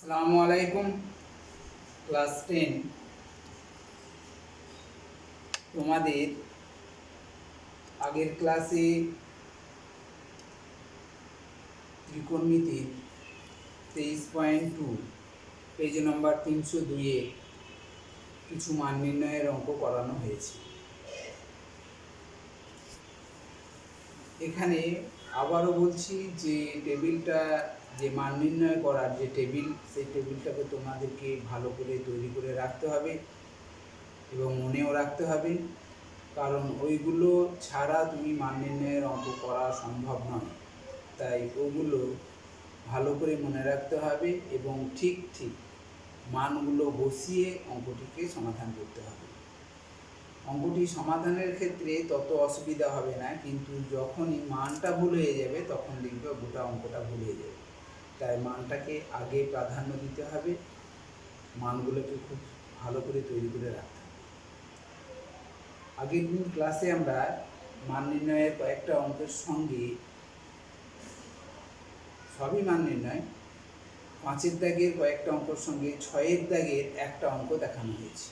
আসসালামু আলাইকুম। ক্লাস 10 তোমাদের আগের ক্লাসে ত্রিকোণমিতির 23.2 পেজ নম্বর 302-এ কিছু মান নির্ণয়ের অঙ্ক করানো হয়েছে। এখানে আবারও বলছি যে টেবিলটা, যে মান নির্ণয় করার যে টেবিল, সেই টেবিলটাকে তোমাদেরকে ভালো করে তৈরি করে রাখতে হবে এবং মনেও রাখতে হবে, কারণ ওইগুলো ছাড়া তুমি মান নির্ণয়ের অঙ্ক করা সম্ভব নয়। তাই ওগুলো ভালো করে মনে রাখতে হবে এবং ঠিক ঠিক মানগুলো বসিয়ে অঙ্কটিকে সমাধান করতে হবে। অঙ্কটি সমাধানের ক্ষেত্রে তত অসুবিধা হবে না, কিন্তু যখনই মানটা ভুল হয়ে যাবে তখন দেখবে গোটা অঙ্কটা ভুল হয়ে যাবে। তাই মানটাকে আগে প্রাধান্য দিতে হবে, মানগুলোকে খুব ভালো করে তৈরি করে রাখতে হবে। আগের দিন ক্লাসে আমরা মান নির্ণয়ের কয়েকটা অঙ্কের সঙ্গে, সবই মান নির্ণয়, 5-এর দাগের কয়েকটা অঙ্কের সঙ্গে 6-এর দাগের একটা অঙ্ক দেখানো হয়েছে।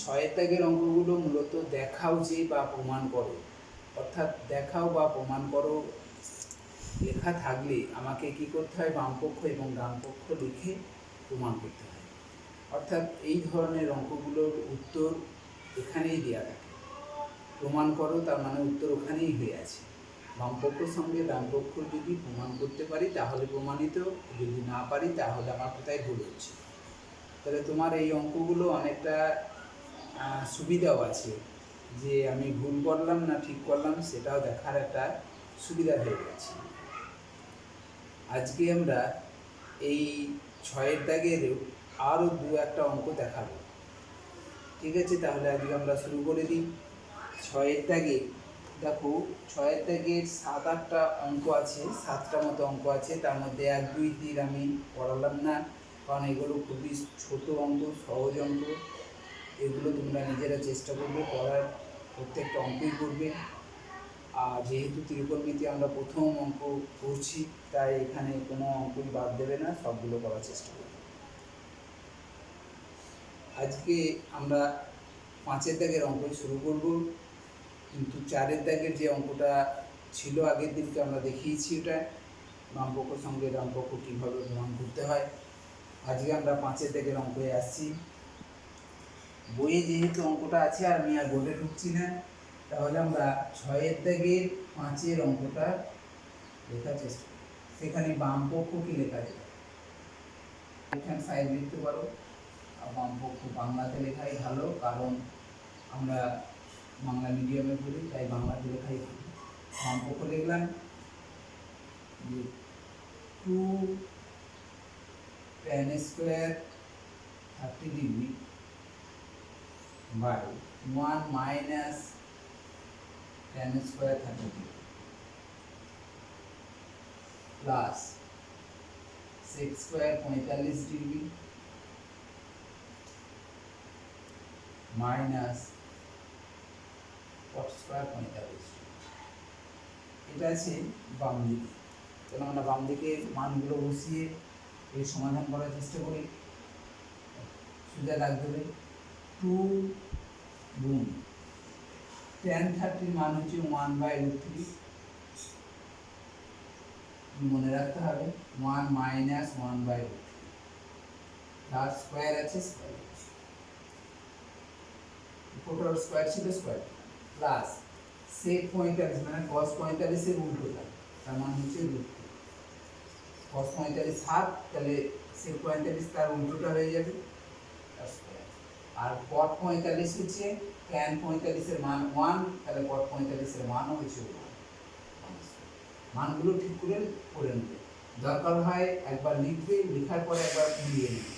6-এর দাগের অঙ্কগুলো মূলত দেখাও যে বা প্রমাণ করো, অর্থাৎ দেখাও বা প্রমাণ করো লেখা থাকলে আমাকে কি করতে হয়, বামপক্ষ এবং ডানপক্ষ লিখে প্রমাণ করতে হয়। অর্থাৎ এই ধরনের অঙ্কগুলোর উত্তর এখানেই দেওয়া থাকে। প্রমাণ করো তার মানে উত্তর ওখানেই হয়ে আছে। বামপক্ষের সঙ্গে ডানপক্ষ যদি প্রমাণ করতে পারি তাহলে প্রমাণিত, যদি না পারি তাহলে আমার কোথায় ভুল হচ্ছে। তাহলে তোমার এই অঙ্কগুলো অনেকটা সুবিধাও আছে, যে আমি ভুল করলাম না ঠিক করলাম সেটাও দেখার একটা সুবিধা হয়ে গেছে। আজকে আমরা এই 6-এর দাগেরও আরও 2-একটা অঙ্ক দেখাবো। ঠিক আছে, তাহলে আজকে আমরা শুরু করে দিই। 6-এর দাগে দেখো, 6-এর দাগের 7-8টা অঙ্ক আছে, 7টা মতো অঙ্ক আছে। তার মধ্যে 1, 2, 3 আমি পড়ালাম না, কারণ এগুলো খুবই ছোট অঙ্ক, সহজ অঙ্ক। এগুলো তোমরা নিজেরা চেষ্টা করবে পড়ার, প্রত্যেকটা অঙ্কই করবে। আর যেহেতু ত্রিকোণমিতি আমরা প্রথম অঙ্ক করছি, তাই এখানে কোনো অঙ্কই বাদ দেবে না, সবগুলো করার চেষ্টা করবে। আজকে আমরা 5-এর দাগের অঙ্কই শুরু করব, কিন্তু 4-এর দাগের যে অঙ্কটা ছিল আগের দিনকে আমরা দেখিয়েছি, ওটা বামপক্ষ সঙ্গে ডানপক্ষ কীভাবে প্রমাণ করতে হয়। আজকে আমরা 5-এর দাগের অঙ্কে আসছি। বইয়ে যেহেতু অঙ্কটা আছে আর আমি আর বোর্ডে ঢুকছি না, তাহলে আমরা 6-এর দাগের 5-এর অঙ্কটা লেখার চেষ্টা করি। সেখানে বামপক্ষ কি লেখা যায়, এখানে সাইড লিখতে পারো। আর বামপক্ষ বাংলাতে লেখাই ভালো, কারণ আমরা বাংলা মিডিয়ামে পড়ি, তাই বাংলাতে লেখাই ভালো। বামপক্ষ লিখলাম যে 2 tan square 30 degree by 1 minus tan square 30 degree plus sec square 45 degree minus cot square 45। এটা আছে বাম দিকে। তাহলে আমরা বাম দিকে মানগুলো বসিয়ে এই সমাধান করার চেষ্টা করি। সোজা দাগ দেবে, 2 গুণ tan 30 মান হচ্ছে 1/√3, মনে রাখতে হবে 1 মাইনাস 1/√3 প্লাস স্কোয়ার আছে, স্কোয়ার উপরটার স্কোয়ার ছিল, স্কোয়ার প্লাস sec 45 মানে cos 45 এর উল্টোটা, তার মানে হচ্ছে √3। cos 45 হাফ, তাহলে sec 45 তার উল্টোটা হয়ে যাবে, আর cot 45 হচ্ছে tan 45 এর মান 1, তাহলে cot 45 এর মানও হচ্ছে 1। মানগুলো ঠিক করে পড়ে নেবে, দরকার হয় একবার লিখবে, লেখার পরে একবার মিলিয়ে নেবে।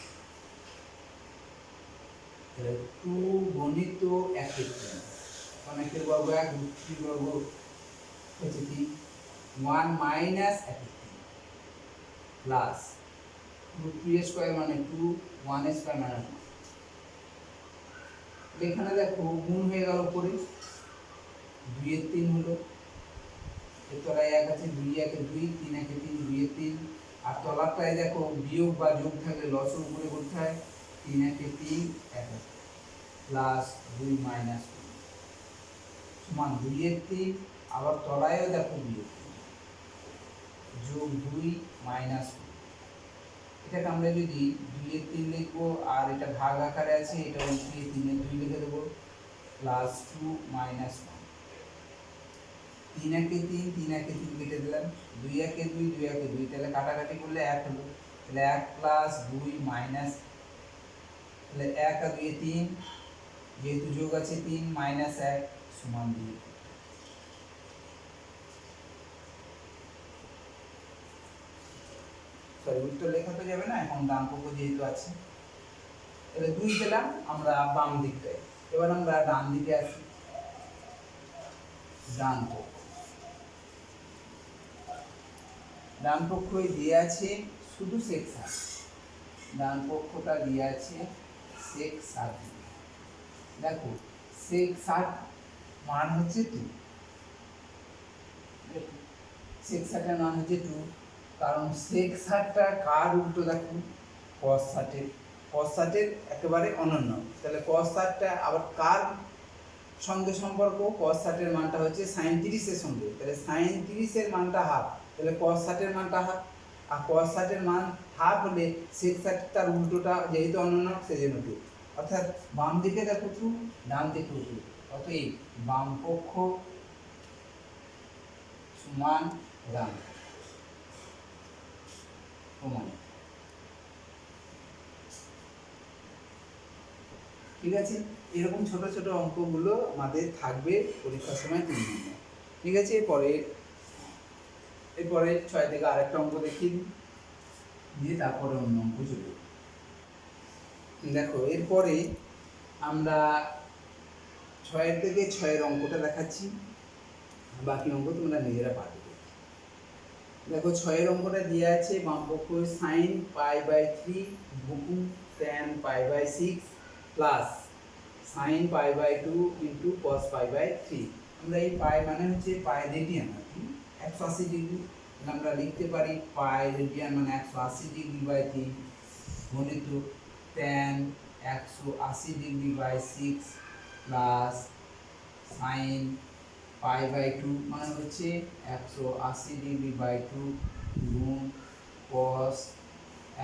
তাহলে 2 গণিত 1 অনেকের বর্গ 1, √3 বর্গ হচ্ছে 3, 1 মাইনাস 1 প্লাস √3 স্কয়ার মানে 2, 1 স্কয়ার মানে 1। এখানে দেখো গুণ হয়ে গেল পরে, 2 এর 3 হলো, এর তলায় 1 আছে, 2 1 2, 3 1 3, 2 এর 3 আর তলারটায় দেখো বিয়োগ বা যোগ থাকলে লসের উপরে করতে হয়, 3 একে 3 1 প্লাস 2 মাইনাস 2 সমান 2 এর 3, আবার তলায়ও দেখো বিয়োগ যোগ 2 মাইনাস 2। এটাকে আমরা যদি 2 এর 3 লিখবো, আর এটা ভাগ আকারে আছে, এটা উল্টে 3 এর 2 লিখে দেবো প্লাস 2 মাইনাস 1। 3 একে 3, 3 একে 3 কেটে দিলাম, 2 একে 2, 2 একে 2, তাহলে কাটাকাটি করলে 1 হলো, তাহলে 1 প্লাস 2 মাইনাস, তাহলে 1 আর 2 3, যেহেতু যোগ আছে 3 মাইনাস 1 সমান 2। সরি, উত্তর লেখা তো যাবে না, এখন ডান পক্ষ যেহেতু আছে, তাহলে 2 পেলাম আমরা বাম দিকটায়। এবার আমরা ডান দিকে আসি, ডান পক্ষ, ডান পক্ষই দিয়ে আছে শুধু sec 60, ডান পক্ষটা দিয়ে আছে sec 60। দেখো sec 60 মান হচ্ছে 2, sec 60 এর মান হচ্ছে 2, কারণ sec 60টা কার উল্টো দেখো cos 60, cos 60 এর একেবারে অনন্য। তাহলে cos 60টা আবার কার সঙ্গে সম্পর্ক, cos 60 এর মানটা হচ্ছে sin 30 এর সঙ্গে, তাহলে sin 30 এর মানটা হাফ, তাহলে cos 60 এর মানটা হাফ, আর cos 60 এর মান হাফ হলে sec 60 তার উল্টোটা যেহেতু অনন্য সেজন্য 2, অর্থাৎ বাম দিকে দেখো 2, ডান দিকে 2, অতএব বাম পক্ষ সমান ডান সমান। ঠিক আছে, এরকম ছোট ছোট অঙ্কগুলো আমাদের থাকবে পরীক্ষার সময় 3 নম্বর। ঠিক আছে, এরপরে 6 থেকে আরেকটা অঙ্ক দেখিয়ে দিই, দিয়ে তারপরে অন্য অঙ্ক চলে। দেখো এরপরে আমরা 6 থেকে 6 অঙ্কটা দেখাচ্ছি, বাকি অঙ্ক তোমরা নিজেরা পারবে। দেখো 6 অঙ্কটা দিয়ে আছে, বাম পক্ষ sin π/3 গুণ tan π/6 plus sin π/2 into cos π/3। আমরা এই পাই মানে হচ্ছে পাই রেডিয়ান আর কি, 180 ডিগ্রি, আমরা লিখতে পারি পাই রেডিয়ান মানে 180 ডিগ্রি বাই 3 গুণিত tan 180 degree by 6 plus sin π/2 মানে হচ্ছে 180 ডিগ্রি বাই 2 গুণ cos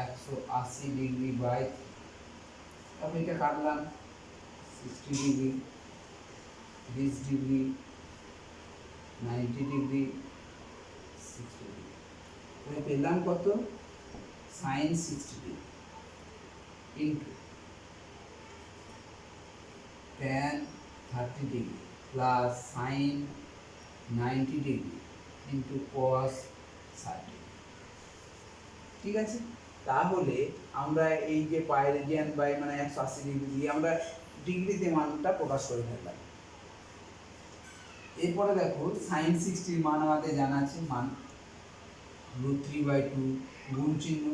180 ডিগ্রি বাই 3। তারপর এটা কাটলাম 60 ডিগ্রি, 30 ডিগ্রি, 90 ডিগ্রি, 60 ডিগ্রি, তাহলে পেলাম কত sin 60 degree into tan 30 degree plus sin 90 degree into cos 60 degree. ঠিক আছে, তাহলে আমরা এই যে পাই রেডিয়ান বাই মানে 180 ডিগ্রি দিয়ে আমরা ডিগ্রিতে মানটা প্রকাশ করে ফেললাম। এরপরে দেখো sin 60 এর মান আমাদের জানা আছে, মান √3/2 গুণ চিহ্ন,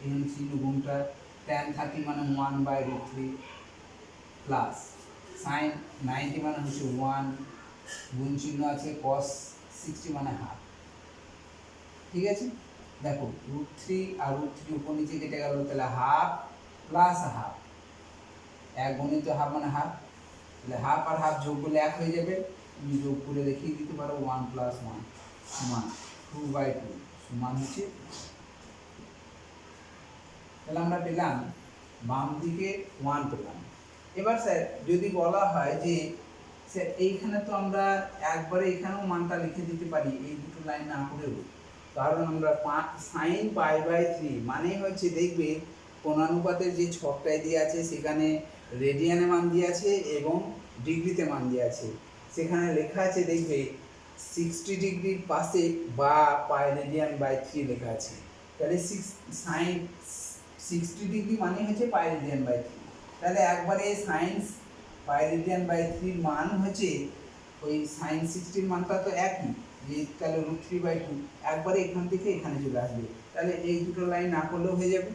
এখানে চিহ্ন গুণটা, tan 30 মানে 1/√3 প্লাস sin 90 মানে হচ্ছে 1 গুণ চিহ্ন আছে, cos 60 মানে হাফ। ঠিক আছে, দেখো √3 আর √3 উপর নিচে কেটে গেল, তাহলে হাফ প্লাস হাফ, 1 গুণিত হাফ মানে হাফ, তাহলে হাফ আর হাফ যোগ করলে 1 হয়ে যাবে, তুমি যোগ করে দেখিয়ে দিতে পারো 1 + 1 সমান 2/2 সমান হচ্ছে। তাহলে আমরা পেলাম বাম দিকে 1 পেলাম। এবার স্যার যদি বলা হয় যে স্যার এইখানে তো আমরা একবারে এখানেও মানটা লিখে দিতে পারি এই দুটো লাইন না করেও, কারণ আমরা sin π/3 মানে হচ্ছে দেখবে কোণানুপাতের যে ছকটায় দিয়ে আছে সেখানে রেডিয়ানে মান দিয়ে আছে এবং ডিগ্রিতে মান দিয়ে আছে, সেখানে লেখা আছে দেখবে 60 ডিগ্রির পাশে বা পাই রেডিয়ান বাই 3 লেখা আছে, তাহলে sin 60 ডিগ্রি মানে হচ্ছে পাই রেডিয়ান বাই 3, তাহলে একবারে sin পাই রেডিয়ান বাই 3 মান হচ্ছে ওই sin 60 এর মানটা তো একই, যে তাহলে √3/2 একবারে এখান থেকে এখানে চলে আসবে, তাহলে এই দুটো লাইন না করলেও হয়ে যাবে।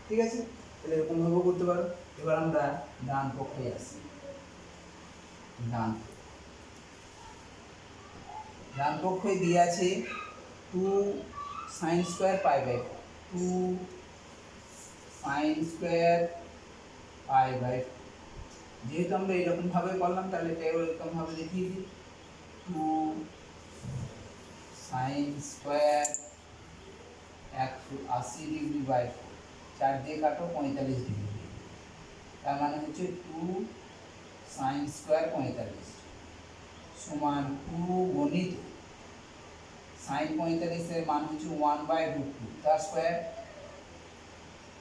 ঠিক আছে, তাহলে এরকম ভাবে করতে পারো। এবার আমরা ডান পক্ষে আসি, ডান পক্ষে দিয়ে আছে 2 sine square pi by 2 sine square pi by, যেহেতু আমরা এরকম ভাবে করলাম তাহলে এটা এরকম ভাবে দেখিয়ে দিই 2 সাইন স্কোয়ার 180 ডিগ্রি বাই 4 দিয়ে কাটো 45 ডিগ্রি, তার মানে হচ্ছে 2 সাইন স্কোয়ার 45 সমান 2 গণিত সাইন 45 এর মান হচ্ছে 1/√2 তার স্কোয়ার,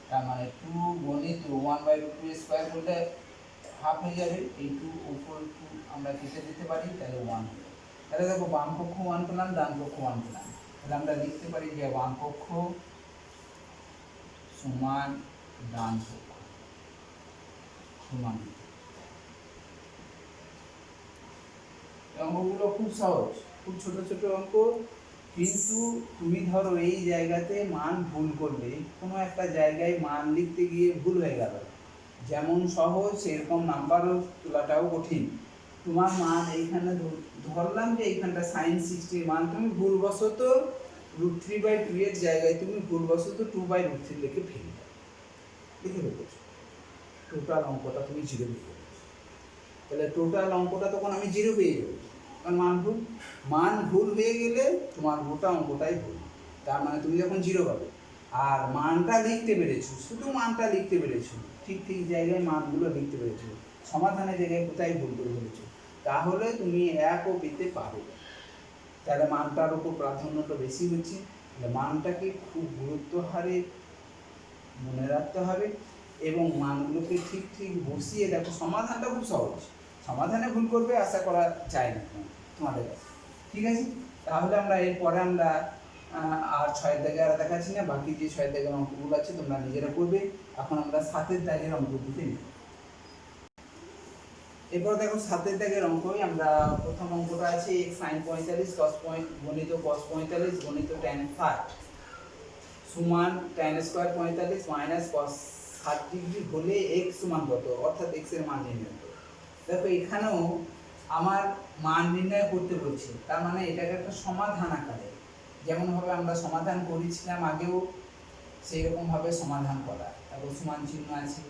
তার মানে 2 গণিত 1/√2 এর স্কোয়ার করলে হাফ হয়ে যাবে, এই 2 উপর 2 আমরা কেটে দিতে পারি, তাহলে 1। তাহলে দেখো বাম পক্ষ 1 পেলাম, ডান পক্ষ 1 পেলাম, তাহলে আমরা লিখতে পারি যে বাম পক্ষ সমান ডান পক্ষ সমান। অঙ্কগুলো খুব সহজ, খুব ছোট ছোট অঙ্ক, কিন্তু তুমি ধরো এই জায়গাতে মান ভুল করলে, কোনো একটা জায়গায় মান লিখতে গিয়ে ভুল হয়ে গেল, যেমন সহজ সেরকম নাম্বারও তোলাটাও কঠিন। তোমার মান এইখানে ধরলাম যে এইখানটা সাইন 60 মান তুমি ভুলবশত √3/2 এর জায়গায় তুমি ভুলবশত 2/√3 লিখে ফেললে, লিখে ফেলেছো, টোটাল অঙ্কটা তুমি 0 পেয়ে যাবে। তাহলে টোটাল অঙ্কটা তখন আমি 0 পেয়ে যাবো, কারণ মান ভুল হয়ে গেলে তোমার গোটা অঙ্কটাই ভুল, তার মানে তুমি যখন 0 পাবে। আর মানটা লিখতে পেরেছো, শুধু মানটা লিখতে পেরেছো, ঠিক ঠিক জায়গায় মানগুলো লিখতে পেরেছো, সমাধানের জায়গায় কোথায় ভুল করে ফেলেছো, তাহলে তুমি 1ও পেতে পারো। তাহলে মানটার উপর প্রাধান্যটা বেশি হচ্ছে, তাহলে মানটাকে খুব গুরুত্ব হারে মনে রাখতে হবে এবং মানগুলোকে ঠিক ঠিক বসিয়ে দেখো। সমাধানটা খুব সহজ, সমাধানে ভুল করবে আশা করা যায় না তোমাদের কাছে, ঠিক আছে? তাহলে আমরা এরপরে আমরা আর 6 দাগের আর দেখাচ্ছি না, বাকি যে 6 দাগের অঙ্কগুলো আছে তোমরা নিজেরা করবে। এখন আমরা 7 দাগের অঙ্কগুলোতে নিই। এরপর দেখো 7 দাগের অঙ্কই আমরা প্রথম অঙ্কটা আছে x sin 45 cos গণিত cos 45 গণিত tan 60 সমান tan square 45 minus cos 60 degree হলে x সমান কত, অর্থাৎ x এর মান নির্ণয় করো। দেখো এখানেও আমার মান নির্ণয় করতে বলছি, তার মানে এটাকে একটা সমাধান আকারে, যেমন ভাবে আমরা সমাধান করেছিলাম আগেও সেই রকম ভাবে সমাধান করা। তারপর সমান চিহ্ন আছে,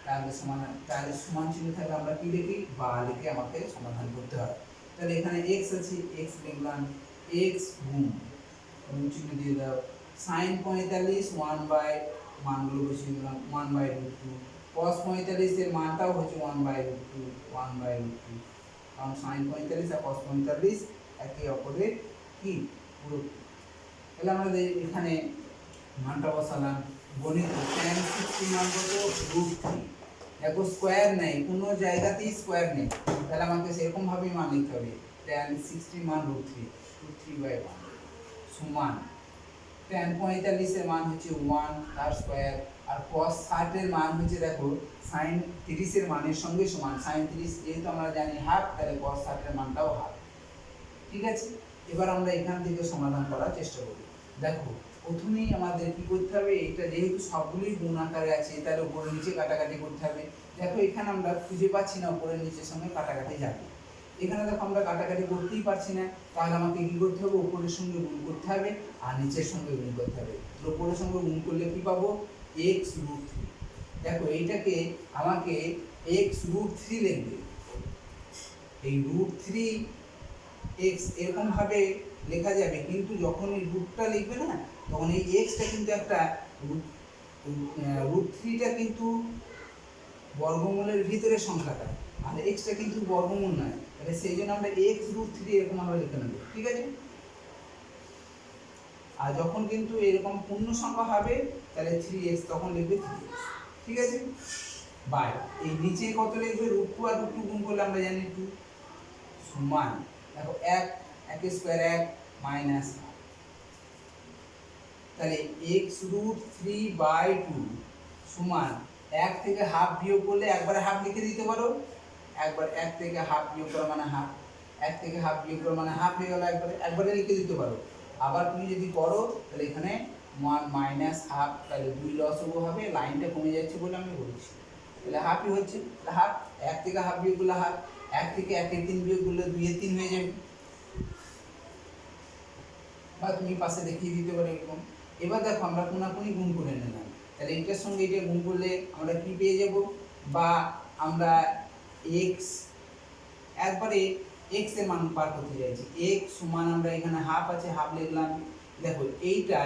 তাহলে সমান চিহ্ন থাকলে আমরা কি লিখি, বা লিখে আমাকে সমাধান করতে হয়। তাহলে এখানে x আছে, x লিখলাম, x গুণ চিহ্ন দিয়ে দাও, sin 45 মানগুলো বসিয়ে দিলাম 1/√2, cos 45 এর মানটাও হচ্ছে 1/√2, কারণ sin 45 আর cos 45 একে অপরের কি পূরক। তাহলে আমরা এখানে মানটা বসালাম, গণিত tan 60 মান কত, √3। দেখো স্কোয়ার নেই, কোনো জায়গাতেই স্কোয়ার নেই, তাহলে আমাকে সেরকম ভাবেই মান লিখতে হবে, tan 60 মান √3/1 সমান tan 45 এর মান হচ্ছে 1 তার স্কোয়ার, আর cos 60 এর মান হচ্ছে দেখো sin 30 এর মানের সঙ্গে সমান, sin 30 যেহেতু আমরা জানি হাফ, তাহলে cos 60 এর মানটাও হাফ, ঠিক আছে? এবার আমরা এখান থেকে সমাধান করার চেষ্টা করি। দেখো প্রথমেই আমাদের কি করতে হবে, এটা যেহেতু সবগুলোই গুণ আকারে আছে, তাহলে উপরে নিচে কাটাকাটি করতে হবে। দেখো এখানে আমরা খুঁজে পাচ্ছি না উপরে নিচের সঙ্গে কাটাকাটি যাবে, এখানে দেখো আমরা কাটাকাটি করতেই পারছি না, তাহলে আমাকে কি করতে হবে, উপরের সঙ্গে গুণ করতে হবে আর নিচের সঙ্গে গুণ করতে হবে। উপরের সঙ্গে গুণ করলে কি পাবো, x√3। দেখো এইটাকে আমাকে x√3 লিখবে, এই √3x এরকম ভাবে লেখা যাবে, কিন্তু যখন এই রুটটা লিখবে না, তখন এই এক্সটা কিন্তু একটা √3টা কিন্তু বর্গমূলের ভিতরে সংখ্যাটা, আর এক্সটা কিন্তু বর্গমূল নয়, তাহলে সেই জন্য আমরা x√3 এরকম ভাবে লিখে নেব, ঠিক আছে? আর যখন কিন্তু এরকম পূর্ণ সংখ্যা হবে তাহলে 3x তখন লিখবে 3x, ঠিক আছে? বাই এই নিচে কত লিখবে, √2 আর √2 গুণ করলে আমরা জানি 2 সমান, দেখো 1 স্কয়ার 1 মাইনাস, তাহলে x√3/2 সমান 1 থেকে হাফ বিয়োগ করলে একবারে হাফ লিখে দিতে পারো, একবার 1 থেকে হাফ বিয়োগ করা মানে হাফ, 1 থেকে হাফ বিয়োগ করা মানে হাফ হয়ে গেল, একবারে লিখে দিতে পারো। আবার তুমি যদি করো তাহলে এখানে 1 মাইনাস হাফ, তাহলে 2 লসও হবে, লাইনটা কমে যাচ্ছে বলে আমি বলছি, তাহলে হাফই হচ্ছে, হাফ 1 থেকে হাফ বিয়োগ করলে হাফ, 1 থেকে 1 এর 3 বিয়োগ করলে 2 এর 3 হয়ে যাবে, বা তুমি পাশে দেখিয়ে দিতে পারো এরকম। এবার দেখো আমরা কোনাকুনি গুণ করে নিলাম, তাহলে এটার সঙ্গে এটা গুণ করলে আমরা কি পেয়ে যাব, বা আমরা এক্স একবারে এক্স এর মান বার করতে চাইছি। এক্স সমান আমরা এখানে হাফ আছে হাফ লিখলাম। দেখো এইটা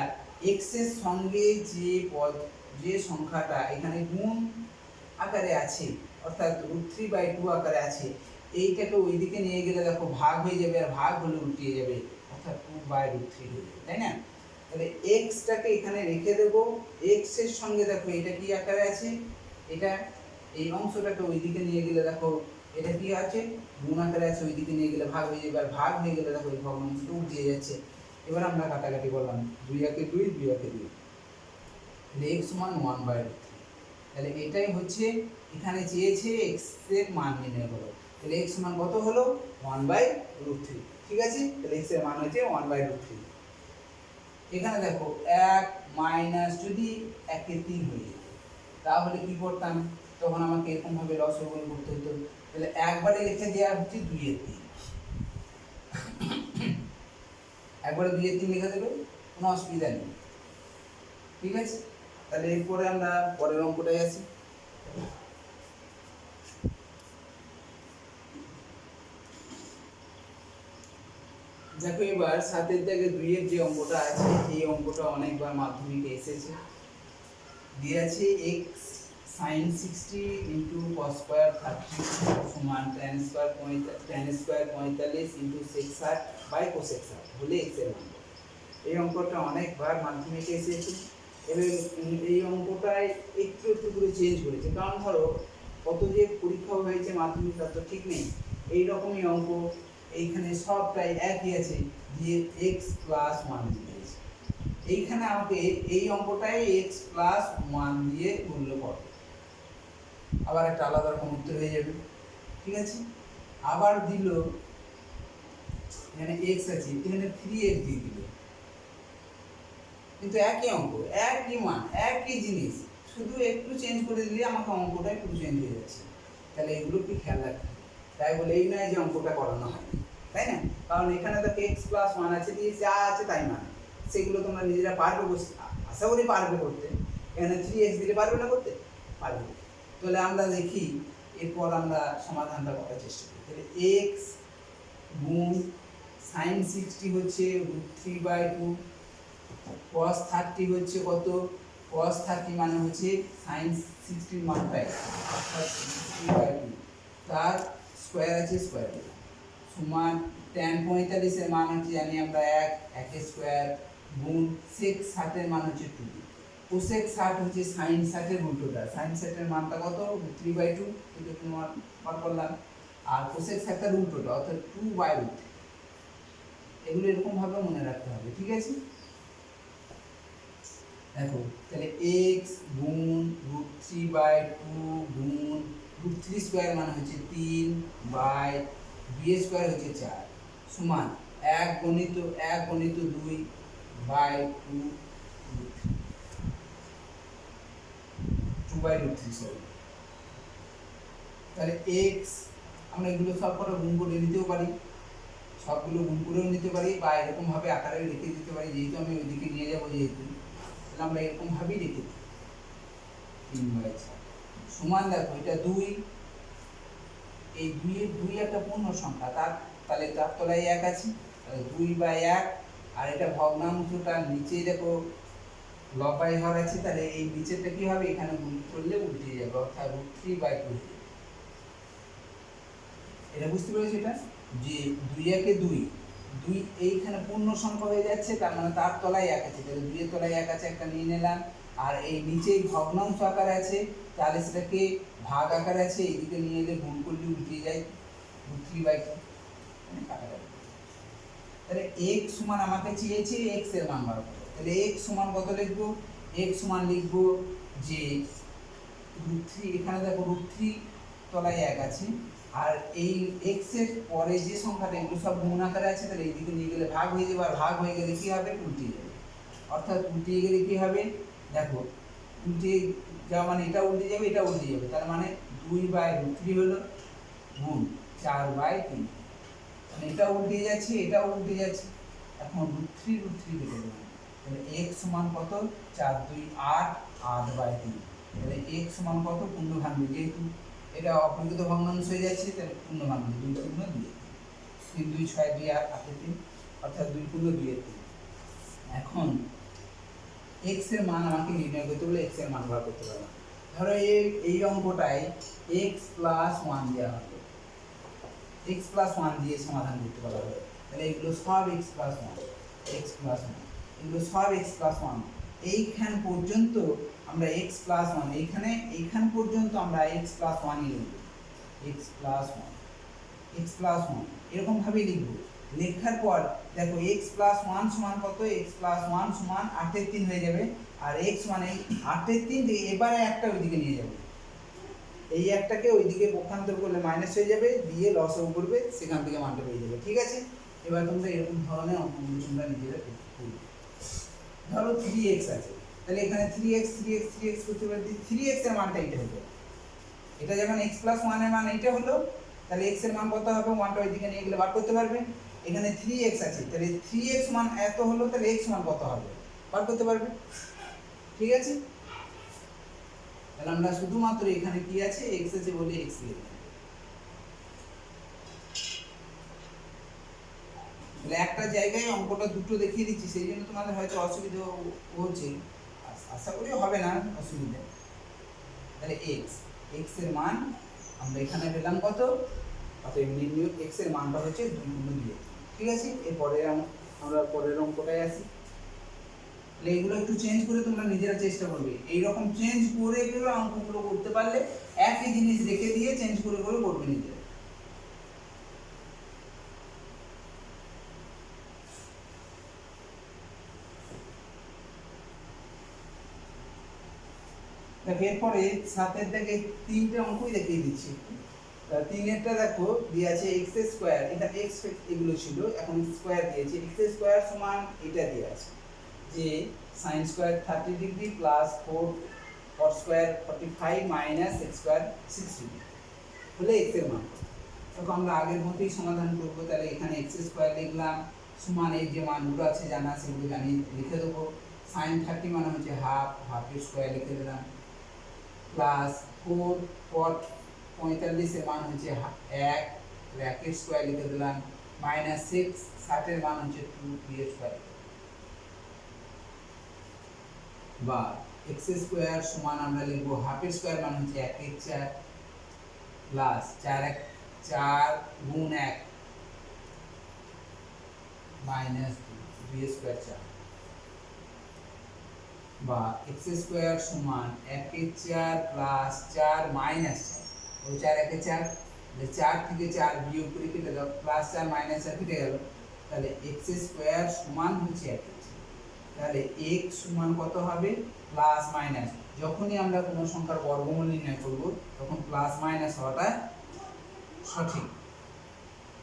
এক্স এর সঙ্গে যে পদ যে সংখ্যাটা এখানে গুণ আকারে আছে অর্থাৎ √3/2 আকারে আছে, এইটাকে ওইদিকে নিয়ে গেলে দেখো ভাগ হয়ে যাবে, আর ভাগ হলে উল্টিয়ে যাবে অর্থাৎ 2/√3 হয়ে যাবে, তাই না? তাহলে এক্সটাকে এখানে রেখে দেব, এক্স এর সঙ্গে দেখো এটা কি আকারে আছে, এটা এই অংশটাকে ওইদিকে নিয়ে গেলে দেখো এটা কি আছে গুণ আকারে আছে, ওইদিকে নিয়ে গেলে ভাগ হয়ে যাবে, আর ভাগ হয়ে গেলে দেখো এই ভগ্নাংশটা উল্টিয়ে যাচ্ছে। এবার আমরা কাটাকাটি করলাম, 2 একে 2 2 একে 2, তাহলে x সমান 1/√3। তাহলে এটাই হচ্ছে এখানে চেয়েছে x এর মান নির্ণয় করো, তাহলে x সমান কত হলো 1/√3, ঠিক আছে? তাহলে x এর মান হচ্ছে 1/√3। এখানে দেখো 1 মাইনাস যদি 1 এ 3 হয়ে যেত তাহলে কি করতাম, তখন আমাকে এরকম ভাবে লসাগু করতে হতো। তাহলে একবারে লিখে দেওয়া হচ্ছে 2 এর 3, একবারে 2 এর 3 লিখে দেবে, কোনো অসুবিধা নেই, ঠিক আছে? তাহলে এরপরে আমরা পরের অঙ্কটায় আসি। দেখো এবার 7 থেকে 2 এর যে অঙ্কটা আছে, এই অঙ্কটা অনেকবার মাধ্যমিকে এসেছে। দিয়ে আছে x sin 60 * cos স্কয়ার 30 সমান tan স্কয়ার 45 * sec 60 / cosec 60 হলে x এর মান। এই অঙ্কটা অনেকবার মাধ্যমিকে এসেছে। এবং এই অঙ্কটায় একটু একটু করে চেঞ্জ করেছে, কারণ ধরো কত যে পরীক্ষা হয়েছে মাধ্যমিক তার তো ঠিক নেই। এই রকমই অঙ্ক এইখানে সবটাই একই আছে, দিয়ে x + 1 দিয়েছে। এইখানে আমাকে এই অঙ্কটাই x + 1 দিয়ে মূল্য করতে, আবার একটা আলাদা রকম উত্তর হয়ে যাবে, ঠিক আছে? আবার দিল এখানে x আছে, এখানে 3x দিয়ে দিল, কিন্তু একই অঙ্ক একই মান একই জিনিস, শুধু একটু চেঞ্জ করে দিলে আমাকে অঙ্কটা একটু চেঞ্জ হয়ে যাচ্ছে। তাহলে এগুলো কি খেয়াল রাখতে হবে। তাই বলে এই নয় যে অঙ্কটা করানো হয়, তাই না? কারণ এখানে তো x + 1 আছে, দিয়ে যা আছে তাই মান, সেগুলো তোমরা নিজেরা পারবে, আশা করি পারবে করতে। এখানে 3x দিলে পারবে না করতে? পারবে। তাহলে আমরা দেখি এরপর আমরা সমাধানটা করার চেষ্টা করি। তাহলে x গুণ sin 60 হচ্ছে √3/2, cos 30 হচ্ছে কত, cos 30 মানে হচ্ছে sin 60 মানটাই অর্থাৎ 3/2, তার স্কয়ার আছে স্কয়ার সমান tan 45 এর মান হচ্ছে জানি আমরা 1 1 স্কয়ার গুণ sec 60 এর মান হচ্ছে 2, cosec 60 হচ্ছে sin 60 এর উল্টোটা, sin 60 এর মানটা কত 3/2, এটা তোমার বার করলাম, আর cosec 60 এর উল্টোটা অর্থাৎ 2/√3। এগুলো এরকম ভাবে মনে রাখতে হবে, ঠিক আছে? দেখো তাহলে x গুণ √3/2 গুণ √3 স্কয়ার মানে হচ্ছে 3 বাই b স্কয়ার হচ্ছে 4 সমান 1 গণিত 2 বাই 2/√3 সরি। তাহলে x আমরা এগুলো সব কটা গুণ করে নিতেও পারি, সবগুলো গুণ করেও নিতে পারি, বা এরকম ভাবে আকারে লিখে দিতে পারি, যেহেতু আমি ওইদিকে নিয়ে যাবো যেহেতু, তাহলে আমরা এরকম ভাবেই লিখে দিই 3/4 সমান দেখো এটা 2, এই 2 একটা পূর্ণ সংখ্যা, তাহলে তার তলায় 1 আছে, তাহলে 2/1, আর এটা ভগ্নাংশটা নিচে দেখো লবাই ঘর আছে, তাহলে এই নিচেরটা কি হবে এখানে গুণ করলে উল্টে যাবে অর্থাৎ √3/2। এটা বুঝতে পেরেছো? এটা যে 2 একে 2 এইখানে পূর্ণ সংখ্যা হয়ে যাচ্ছে, তার মানে তার তলায় 1 আছে, তাহলে 2 এর তলায় 1 আছে একটা নিয়ে নিলাম, আর এই নিচে ভগ্নাংশ আকারে আছে তাহলে সেটাকে ভাগ আকারে আছে, এইদিকে নিয়ে এলে গুণ করলে উল্টে যায় √3/2, মানে কাটাকাটি। তাহলে x সমান আমাকে চেয়েছে x এর মান বার করতে, তাহলে x সমান কত লিখবো, x সমান লিখবো যে √3, এখানে দেখো √3 তলায় 1 আছে, আর এই x এর পরে যে সংখ্যাটা এগুলো সব গুণ আকারে আছে, তাহলে এইদিকে নিয়ে গেলে ভাগ হয়ে যাবে, আর ভাগ হয়ে গেলে কি হবে উল্টে যাবে, অর্থাৎ উল্টে গেলে কি হবে দেখো উল্টে যাওয়া মানে এটা উল্টে যাবে এটা উল্টে যাবে, তার মানে 2/√3 হলো গুণ 4/3, মানে এটা উল্টে যাচ্ছে এটা উল্টে যাচ্ছে, এখন √3 লিখে দেবেন। তাহলে x সমান কত, 4 2 8, 8/3। তাহলে x সমান কত, পূর্ণভাঙ্গ, যেহেতু এটা অপরিমিত ভগ্নাংশ হয়ে যাচ্ছে তাহলে পূর্ণভাঙ্গ, 2 পূর্ণ 2 3 2 6 2 8 8 3, অর্থাৎ 2 পূর্ণ 2 3। এখন x এর মান আমাকে নির্ণয় করতে বলে x এর মান বার করতে পারলাম। ধরো এই অঙ্কটায় x + 1 দেওয়া হলো, x + 1 দিয়ে সমাধান করতে বলা হলো। তাহলে এগুলো সব x + 1, x + 1, এগুলো সব x + 1। এইখান পর্যন্ত আমরা x + 1, এইখান পর্যন্ত আমরা x + 1 ই লিখব, x + 1, x + 1 এরকম ভাবেই লিখব। লেখার পর দেখো x + 1 সমান কত, x + 1 সমান 8/3 হয়ে যাবে। আর x মানে 8/3 দিয়ে এবারে একটা ওইদিকে নিয়ে যাবে, এই একটাকে ওইদিকে পক্ষান্তর করলে মাইনাস হয়ে যাবে, দিয়ে লসও করবে, সেখান থেকে মানটা পেয়ে যাবে। ঠিক আছে, এবার তোমরা এরকম ধরনের অঙ্কগুলো তোমরা নিজেরা করবে। ধরো 3x আছে, তাহলে এখানে 3x করতে পারি, 3x এর মানটা এইটা হলো। এটা যখন x + 1 এর মান এইটা হলো, তাহলে x এর মান কত হবে, 1টা ওইদিকে নিয়ে গেলে বার করতে পারবে। এখানে 3x আছে, তাহলে 3x মান এত হলো, তাহলে x মান কত হবে বার করতে পারবে। ঠিক আছে, তাহলে আমরা শুধুমাত্র এখানে কি আছে, x আছে বলে x লিখলাম। তাহলে একটা জায়গায় অঙ্কটা দুটো দেখিয়ে দিচ্ছি, সেই জন্য তোমাদের হয়তো অসুবিধা হচ্ছে, আশা করি হবে না অসুবিধা। তাহলে x এর মান আমরা এখানে পেলাম কত, অতএব নির্ণয় x এর মানটা হচ্ছে 2 গুণ 2। ঠিক আছে, এরপরে আমরা পরের অঙ্কটায় আসি। তাহলে এগুলো একটু চেঞ্জ করে তোমরা নিজেরা চেষ্টা করবে, এইরকম চেঞ্জ করে করে অঙ্কগুলো করতে পারলে একই জিনিস রেখে দিয়ে চেঞ্জ করে করে করবে নিজেরা। দেখো এরপরে 7-এর দিকে 3টে অঙ্কই দেখিয়ে দিচ্ছি। 3-এরটা দেখো দিয়ে আছে x², এটা x এগুলো ছিল, এখন স্কয়ার দিয়েছে, x² সমান এটা দিয়ে আছে যে sin² 30 degree plus 4 cos² 45 minus x² 60 হলে x এর মান। তখন আমরা আগের মতোই সমাধান করব। তাহলে এখানে x² লিখলাম সমান এই যে মানগুলো আছে জানা সেগুলো জানি লিখে দেবো। sin 30 মানে হচ্ছে হাফ, হাফের স্কয়ার লিখে দিলাম, প্লাস 4 cot 45 এর মান হচ্ছে 1, 1 এর স্কয়ার লিখে দিলাম, মাইনাস 6 60 এর মান হচ্ছে 2, 2 এর স্কয়ার, বা x² সমান আমরা লিখব হাফের স্কয়ার মান হচ্ছে 1 এর 4 প্লাস 4 গুণ 1 মাইনাস 2 এর স্কয়ার 4, বা x² সমান 1 এর 4 প্লাস 4 মাইনাস 4, ওই 4 1 এর 4, তাহলে 4 থেকে 4 বিয়োগ করে কেটে দাও, প্লাস 4 মাইনাস 4 কেটে গেল, তাহলে x² সমান হচ্ছে 1 এর 4। তাহলে x সমান কত হবে, প্লাস মাইনাস, যখনই আমরা কোনো সংখ্যার বর্গমূল নির্ণয় করব তখন প্লাস মাইনাস হওয়াটা সঠিক।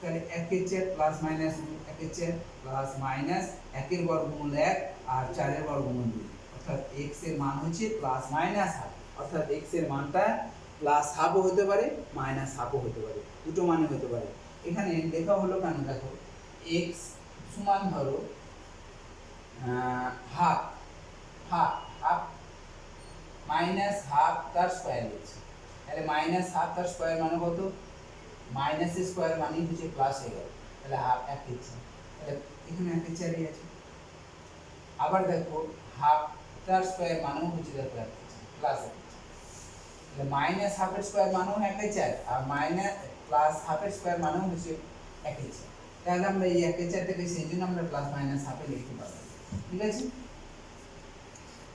তাহলে 1 এর 4 প্লাস মাইনাস 1 এর 4 প্লাস মাইনাস 1 এর বর্গমূল 1 আর 4 এর বর্গমূল 2, অর্থাৎ x এর মান হচ্ছে প্লাস মাইনাস হাফ, অর্থাৎ x এর মানটা প্লাস হাফও হতে পারে মাইনাস হাফও হতে পারে, দুটো মানে হতে পারে। এখানে লেখা হলো কেন, দেখো x সমান ধরো হাফ, হাফ মাইনাস হাফ তার স্কয়ার লিখছি, তাহলে মাইনাস হাফ তার স্কয়ার মানে কত, মাইনাসের স্কয়ার মানে হচ্ছে প্লাস হয়ে গেল, তাহলে হাফ 1 এর 4, তাহলে এখানে 1 এর 4ই আছে। আবার দেখো হাফ তার স্কয়ার মানেও হচ্ছে দেখো 1 এর 4 প্লাস 1 এর 4, তাহলে মাইনাস হাফের স্কয়ার মানেও 1 এর 4 আর মাইনাস প্লাস হাফের স্কয়ার মানেও হচ্ছে 1 এর 4, তাহলে আমরা এই 1 এর 4টাকে সেই জন্য আমরা প্লাস মাইনাস হাফে লিখতে পারবো। ঠিক আছে,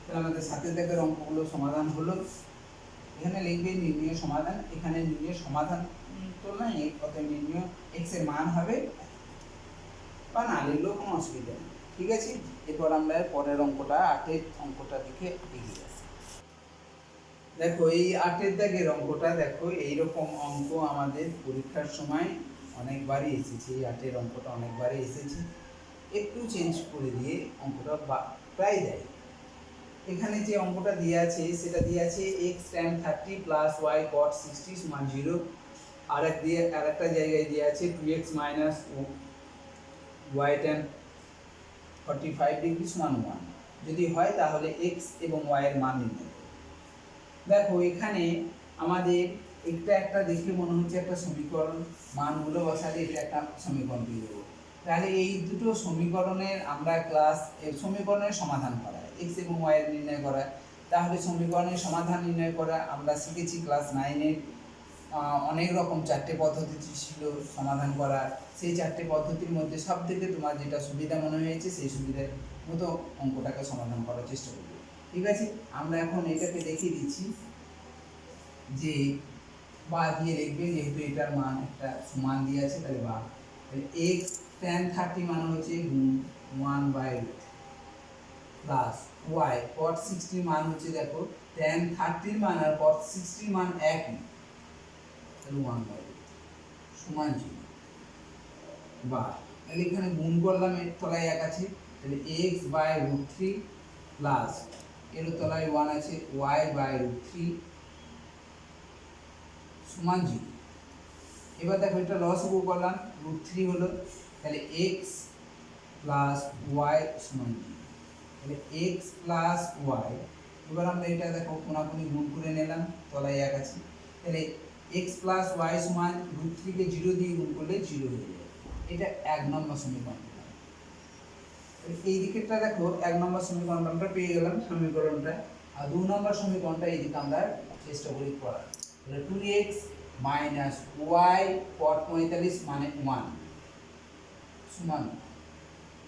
তাহলে আমাদের সাথে দেখার অঙ্কগুলো সমাধান হলো। এখানে লিখবে নির্ণয় সমাধান, এখানে নির্ণয় সমাধান তো নাই, অতএব নির্ণয় x এর মান হবে, বা না লিখলেও কোনো অসুবিধা নেই। ঠিক আছে, এরপর আমরা পরের অঙ্কটা 8-এর অঙ্কটা দিকে এগিয়ে আসি। দেখো এই 8-এর দাগের অঙ্কটা, দেখো এইরকম অঙ্ক আমাদের পরীক্ষার সময় অনেকবারই এসেছে, এই 8-এর অঙ্কটা অনেকবারই এসেছে, একটু চেঞ্জ করে দিয়ে অঙ্কটা প্রায় দেয়। এখানে যে অঙ্কটা দিয়ে আছে সেটা দিয়ে আছে x tan 30 plus y cot 60 সমান 0, আর একটা জায়গায় দিয়ে আছে 2x minus y tan 45 degree সমান 1 যদি হয় তাহলে এক্স এবং ওয়াই এর মান নির্ণয় করো। দেখো এখানে আমাদের একটা দেখে মনে হচ্ছে একটা সমীকরণ, মানগুলো বসালে এটা একটা সমীকরণ পেয়ে যাবো। তাহলে এই দুটো সমীকরণের আমরা সমীকরণের সমাধান করা, এক্স এবং ওয়াই এর নির্ণয় করা। তাহলে সমীকরণের সমাধান নির্ণয় করা আমরা শিখেছি ক্লাস 9-এ। অনেক রকম 4টে পদ্ধতি ছিল সমাধান করার। সেই 4টে পদ্ধতির মধ্যে সব থেকে তোমার যেটা সুবিধা মনে হয়েছে সেই সুবিধার মতো অঙ্কটাকে সমাধান করার চেষ্টা করবে। ঠিক আছে, আমরা এখন এটাকে দেখিয়ে দিচ্ছি যে বা দিয়ে লিখবে, যেহেতু এটার মান একটা সমান দিয়ে আছে তাহলে বা, এক্স tan 30 মানে হচ্ছে 1/√, প্লাস ওয়াই cot 60 মান হচ্ছে, দেখো tan 30 মান আর cot 60 মান একই, তাহলে 1/√, সমান 0, বা তাহলে এখানে গুণ করলাম, এর তলায় 1 আছে, তাহলে x/√3 প্লাস এর তলায় 1 আছে, y/√3 সমান 0। এবার দেখো এটা লসাগু করলাম, √3 হলো, তাহলে x প্লাস ওয়াই সমান 0, তাহলে x প্লাস ওয়াই। এবার আমরা এটা দেখো কোনাকুনি গুণ করে নিলাম, তলায় 1 আছে, তাহলে x প্লাস ওয়াই সমান √3 কে 0 দিয়ে গুণ করলে 0 হয়ে যাবে। এটা 1 নম্বর সমীকরণ। এই দিকেরটা দেখো 1 নম্বর সমীকরণটা আমরা পেয়ে গেলাম সমীকরণটা, আর 2 নম্বর সমীকরণটা এই দিকে আমরা চেষ্টা করি করার। তাহলে 2x মাইনাস ওয়াই cot 45 মানে 1 সমান,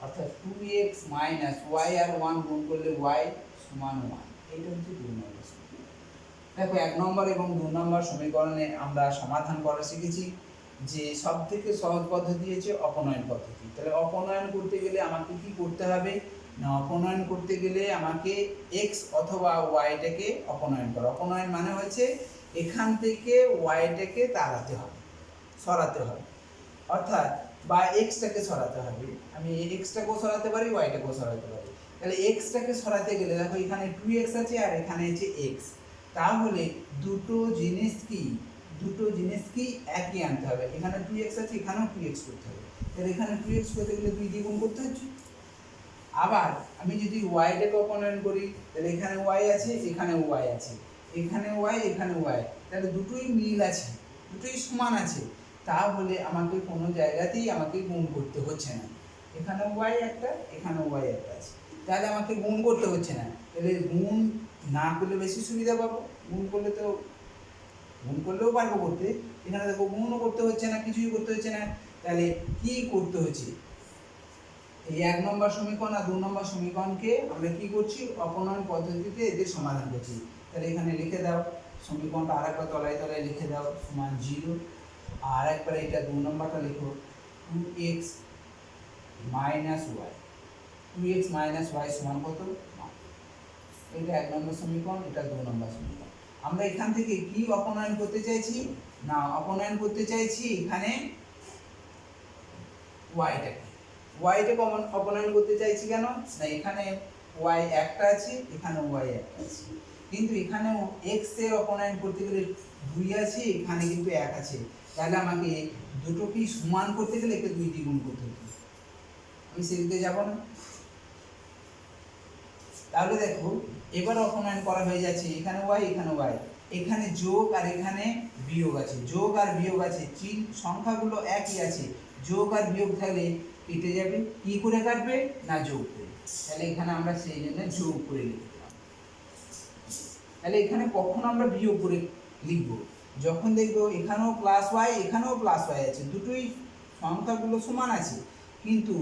অর্থাৎ 2x মাইনাস ওয়াই আর 1 গুণ করলে y সমান 1। এইটা হচ্ছে 2 নম্বর সমীকরণ। দেখো 1 নম্বর এবং 2 নম্বর সমীকরণে আমরা সমাধান করা শিখেছি যে সবথেকে সহজ পদ্ধতি হচ্ছে অপনয়ন পদ্ধতি। তাহলে অপনয়ন করতে গেলে আমাকে কি করতে হবে না, অপনয়ন করতে গেলে আমাকে x অথবা ওয়াইটাকে অপনয়ন করা। অপনয়ন মানে হচ্ছে এখান থেকে ওয়াইটাকে তাড়াতে হবে, সরাতে হবে, অর্থাৎ বা এক্সটাকে সরাতে হবে। আমি এক্সটাকেও সরাতে পারি, ওয়াইটাকেও সরাতে পারি। তাহলে এক্সটাকে সরাতে গেলে দেখো এখানে 2x আছে আর এখানে আছে x, তাহলে দুটো জিনিস কি একই আনতে হবে। এখানে 2x আছে, এখানেও 2x করতে হবে। তাহলে এখানে 2x করতে গেলে 2 দিয়ে গুণ করতে হচ্ছে। আবার আমি যদি ওয়াইটাকে অপনয়ন করি, তাহলে এখানে y আছে, এখানে y আছে, এখানে y, এখানে y, তাহলে দুটোই মিল আছে, দুটোই সমান আছে, তাহলে আমাকে কোনো জায়গাতেই আমাকে গুণ করতে হচ্ছে না। এখানে y একটা, এখানে y একটা আছে, তাহলে আমাকে গুণ করতে হচ্ছে না। তাহলে গুণ না করলে বেশি সুবিধা পাবো, গুণ করলেও পারবো করতে। এখানে দেখো গুণও করতে হচ্ছে না, কিছুই করতে হচ্ছে না, তাহলে কি করতে হচ্ছে, এই 1 নম্বর সমীকরণ আর 2 নম্বর সমীকরণকে আমরা কি করছি, অপনয়ন পদ্ধতিতে এদের সমাধান করছি। তাহলে এখানে লিখে দাও সমীকরণটা, আরেকবার তলায় তলায় লিখে দাও সমান 0, আর একবার এটা 2 নম্বরটা লিখো 2x minus Y, 2x minus Y সমান কত, এটা 1 নম্বর সমীকরণ, এটা 2 নম্বর সমীকরণ। আমরা এখান থেকে কি অপনয়ন করতে চাইছি না, অপনয়ন করতে চাইছি এখানে ওয়াইটাকে অপনয়ন করতে চাইছি কেন না, এখানে ওয়াই একটা আছে, এখানে ওয়াই একটা আছে, কিন্তু এখানে x এর অপনয়ন করতে গেলে 2 আছে, এখানে কিন্তু 1 আছে, তাহলে আমাকে দুটোকেই সমান করতে গেলে একে 2 দিয়ে গুণ করতে হবে। আমি সেদিকে যাব না। তাহলে দেখো এবার অপনয়ন করা হয়ে যাচ্ছে, এখানে y, এখানে y, এখানে যোগ আর এখানে বিয়োগ আছে, যোগ আর বিয়োগ আছে, সংখ্যাগুলো একই আছে, যোগ আর বিয়োগ থাকলে কেটে যাবে। কি করে কাটবে না, যোগ করে। তাহলে এখানে আমরা সেই জন্য যোগ করে লিখলাম। তাহলে এখানে কখন আমরা বিয়োগ করে লিখবো, যখন দেখবো এখানেও প্লাস ওয়াই, এখানেও প্লাস ওয়াই আছে, দুটোই সংখ্যাগুলো সমান আছে, কিন্তু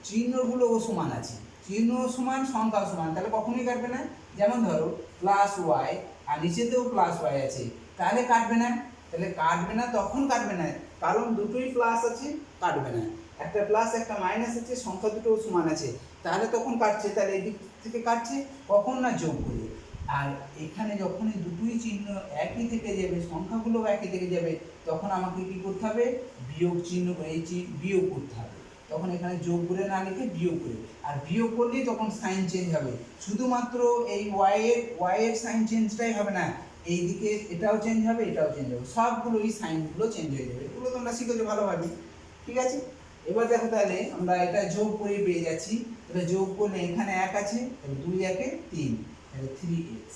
চিহ্নগুলোও সমান আছে, চিহ্ন সমান সংখ্যাও সমান, তাহলে কখনোই কাটবে না। যেমন ধরো প্লাস ওয়াই আর নিচেতেও প্লাস ওয়াই আছে, তাহলে কাটবে না। তাহলে কাটবে না, তখন কাটবে না কারণ দুটোই প্লাস আছে, কাটবে না। একটা প্লাস একটা মাইনাস আছে, সংখ্যা দুটোও সমান আছে, তাহলে তখন কাটছে। তাহলে এদিক থেকে কাটছে কখন না, যোগ করে। আর এখানে যখনই দুটোই চিহ্ন একই থেকে যাবে, সংখ্যাগুলো একই থেকে যাবে, তখন আমাকে কি করতে হবে, বিয়োগ চিহ্ন, এই বিয়োগ করতে হবে। তখন এখানে যোগ করে না লিখে বিয়োগ করে, আর বিয়োগ করলেই তখন সাইন চেঞ্জ হবে। শুধুমাত্র এই ওয়াই এর সাইন চেঞ্জটাই হবে না, এই দিকে এটাও চেঞ্জ হবে, এটাও চেঞ্জ হবে, সবগুলোই সাইনগুলো চেঞ্জ হয়ে যাবে। এগুলো তোমরা শিখেছো ভালোভাবে, ঠিক আছে। এবার দেখো তাহলে আমরা এটা যোগ করে পেয়ে যাচ্ছি, তাহলে যোগ করলে এখানে 1 আছে, তাহলে 2 একে 3, তাহলে 3x।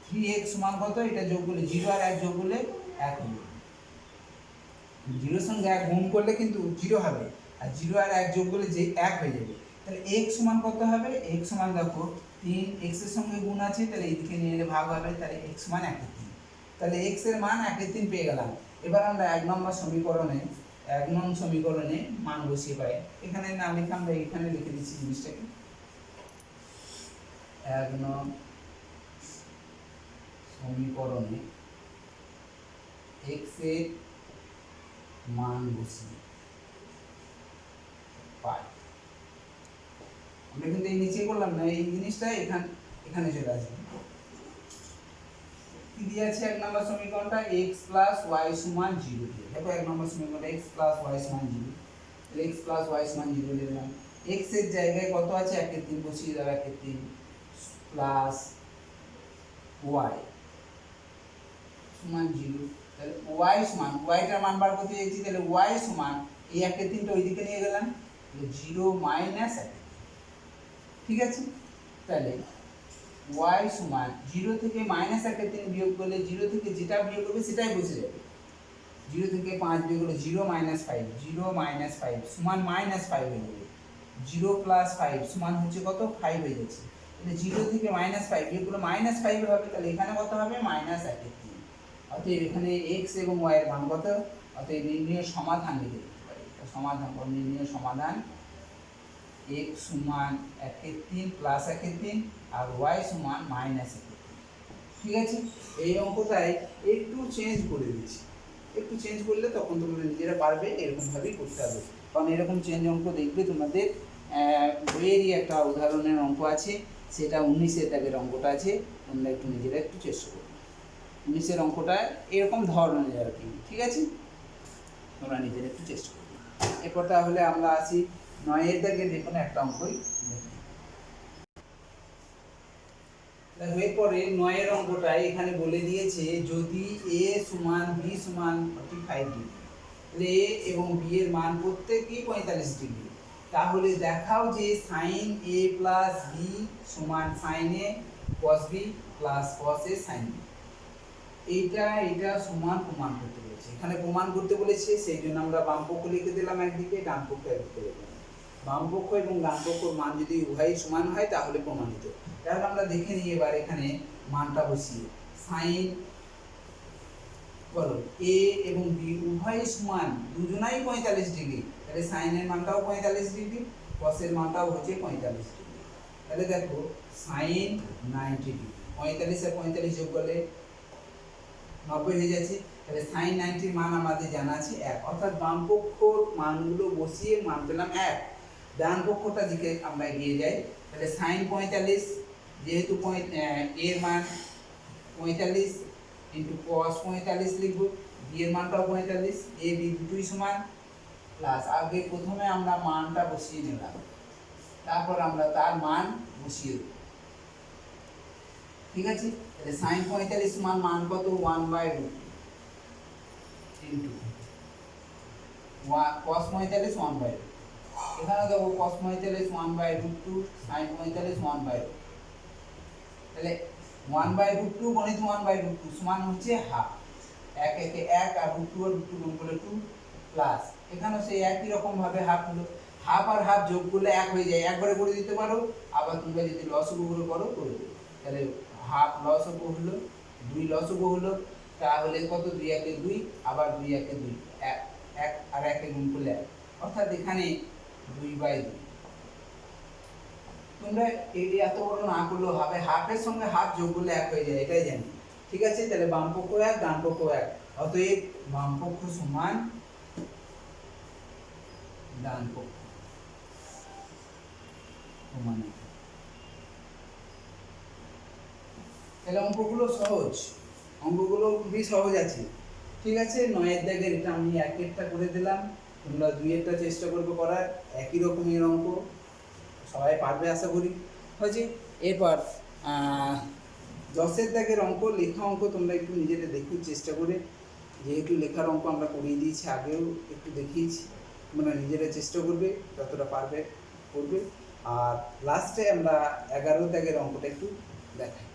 3x সমান কত? এটা যোগ করলে 0 আর 1 যোগ করলে 1 হবে। 0 সঙ্গে 1 গুণ করলে কিন্তু 0 হবে, আর 0 আর 1 যোগ করলে যে 1 হয়ে যাবে। তাহলে x সমান কত হবে? x সমান দেখো 3x এর সঙ্গে গুণ আছে, তাহলে এইদিকে নিয়ে এলে ভাগ হবে, তাহলে x সমান 1/3। তাহলে x এর মান 1/3 পেয়ে গেলাম। এবার আমরা 1 নম্বর সমীকরণে 1 নং সমীকরণে মান বসিয়ে পাই। এখানে না লিখে আমরা এখানে লিখে দিচ্ছি জিনিসটাকে। 1 নং সমীকরণে x এর মান বসিয়ে পাই। আমরা কিন্তু এই নিচে করলাম না, এই জিনিসটা এখানে চলে আসবে। কি দিয়ে আছে 1 নম্বর সমীকরণটা? x + y সমান 0 দিয়ে। দেখো 1 নম্বর সমীকরণটা x + y সমান 0, তাহলে x + y সমান 0 লিখলাম। x এর জায়গায় কত আছে? 1/3 বসিয়ে দাও, 1/3 প্লাস y সমান 0। তাহলে y সমান, y টার মান বার করতে চাইছি, তাহলে y সমান এই 1/3টা ওইদিকে নিয়ে গেলাম, তাহলে 0 - 1/3। ঠিক আছে, তাহলে y সমান 0 থেকে -1/3 বিয়োগ করলে 0 থেকে যেটা বিয়োগ হবে সেটাই বসে যাবে। 0 থেকে 5 বিয়োগ করলে 0 - 5, 0 - 5 সমান -5 হয়ে যাবে। 0 + 5 সমান হচ্ছে কত? 5 হয়ে যাচ্ছে। তাহলে 0 থেকে -5 বিয়োগ করলে -5 হবে, তাহলে এখানে কত হবে? -1/3। অতএব এখানে x এবং y এর মান কত? অতএব নির্ণয়ের সমাধান লিখে দিতে পারি। সমাধান নির্ণয়ের সমাধান x সমান 1/3 প্লাস 1/3 আর y সমান -1/3। ঠিক আছে, এই অঙ্কটাই একটু চেঞ্জ করে দিচ্ছি। একটু চেঞ্জ করলে তখন তোমরা নিজেরা পারবে, এরকমভাবেই করতে হবে। কারণ এরকম চেঞ্জ অঙ্ক দেখবে তোমাদের বইয়েরই একটা উদাহরণের অঙ্ক আছে, সেটা 19-এর দাগের অঙ্কটা আছে, তোমরা একটু নিজেরা একটু চেষ্টা করবে। 19-এর অঙ্কটা এরকম ধরনের আর কি। ঠিক আছে, তোমরা নিজেরা একটু চেষ্টা করবে। এরপর তাহলে আমরা আসি 9-এর দাগের যে কোনো একটা অঙ্কই দেখি। দেখো এরপরে 9-এর অঙ্কটা এখানে বলে দিয়েছে, যদি a সমান b সমান 45 ডিগ্রি, তাহলে a এবং b এর মান প্রত্যেকই 45 ডিগ্রি, তাহলে দেখাও যে sin a প্লাস b সমান sin a cos b plus cos a sin b। এটা সমান প্রমাণ করতে বলেছে। এখানে প্রমাণ করতে বলেছে, সেই জন্য আমরা বাম পক্ষ লিখে দিলাম একদিকে, ডান পক্ষ একদিকে লিখলাম। বাম পক্ষ এবং ডান পক্ষের মান যদি উভয়ই সমান হয় তাহলে প্রমাণিত। তাহলে আমরা দেখে নিই এবার এখানে মানটা বসিয়ে। সাইন বলো a এবং b উভয়ই সমান, দুজনাই 45 ডিগ্রি, তাহলে সাইনের মানটাও 45 ডিগ্রি, কসের মানটাও হচ্ছে 45 ডিগ্রি। তাহলে দেখো সাইন 90 ডিগ্রি, 45 আর 45 যোগ করলে 90 হয়ে যাচ্ছে। তাহলে সাইন 90 এর মান আমাদের জানা আছে 1, অর্থাৎ বাম পক্ষর মানগুলো বসিয়ে মান পেলাম 1। ডান পক্ষটা দিকে আমরা এগিয়ে যাই, তাহলে সাইন 45 যেহেতু এর মান 45 ইন্টু কস 45 লিখব, বি এর মানটাও 45, এ বি দুটোই সমান, প্লাস আগে প্রথমে আমরা মানটা বসিয়ে নিলাম, তারপর আমরা তার মান বসিয়ে দেব। ঠিক আছে, তাহলে সাইন 45 সমান মান কত? 1/√2 ইন্টু cos 45 1/√2। এখানে দেখো cos 45 1/√2, sin 45 1/√2, তাহলে 1/√2 গণিত 1/√2 সমান হচ্ছে হাফ। 1 একে 1 আর √2 আর √2 গুণ করলে 2 প্লাস এখানেও সেই একই রকম ভাবে হাফ হলো, হাফ আর হাফ যোগ করলে 1 হয়ে যায়, একবারে করে দিতে পারো, আবার তোমরা যদি লসগু করো করে দেবে। তাহলে হাফ লসগু হলো, 2 লসগু হলো, তাহলে কত? 2 একে 2, আবার 2 একে 2, 1 আর 1 এ গুণ করলে 1, অর্থাৎ এখানে 2/2। তোমরা এত বড় না করলেও হবে, হাফের সঙ্গে হাফ যোগ করলে 1 হয়ে যায়, এটাই জানি। ঠিক আছে, তাহলে বাম পক্ষ 1 ডান পক্ষ 1, অতএব বাম পক্ষ সমান ডান পক্ষ সমান। তাহলে অঙ্কগুলো সহজ, অঙ্কগুলো খুবই সহজ আছে। ঠিক আছে, 9-এর দাগের এটা আমি 1-এরটা করে দিলাম, তোমরা 2-এরটা চেষ্টা করবে করার, একই রকমের অঙ্ক, সবাই পারবে আশা করি। হয়েছে, এরপর 10-এর দাগের অঙ্ক, লেখা অঙ্ক তোমরা একটু নিজেদের দেখুন চেষ্টা করে, যেহেতু লেখার অঙ্ক আমরা করিয়ে দিয়েছি, আগেও একটু দেখিয়েছি, তোমরা নিজেরা চেষ্টা করবে, যতটা পারবে করবে। আর লাস্টে আমরা 11 দাগের অঙ্কটা একটু দেখাই।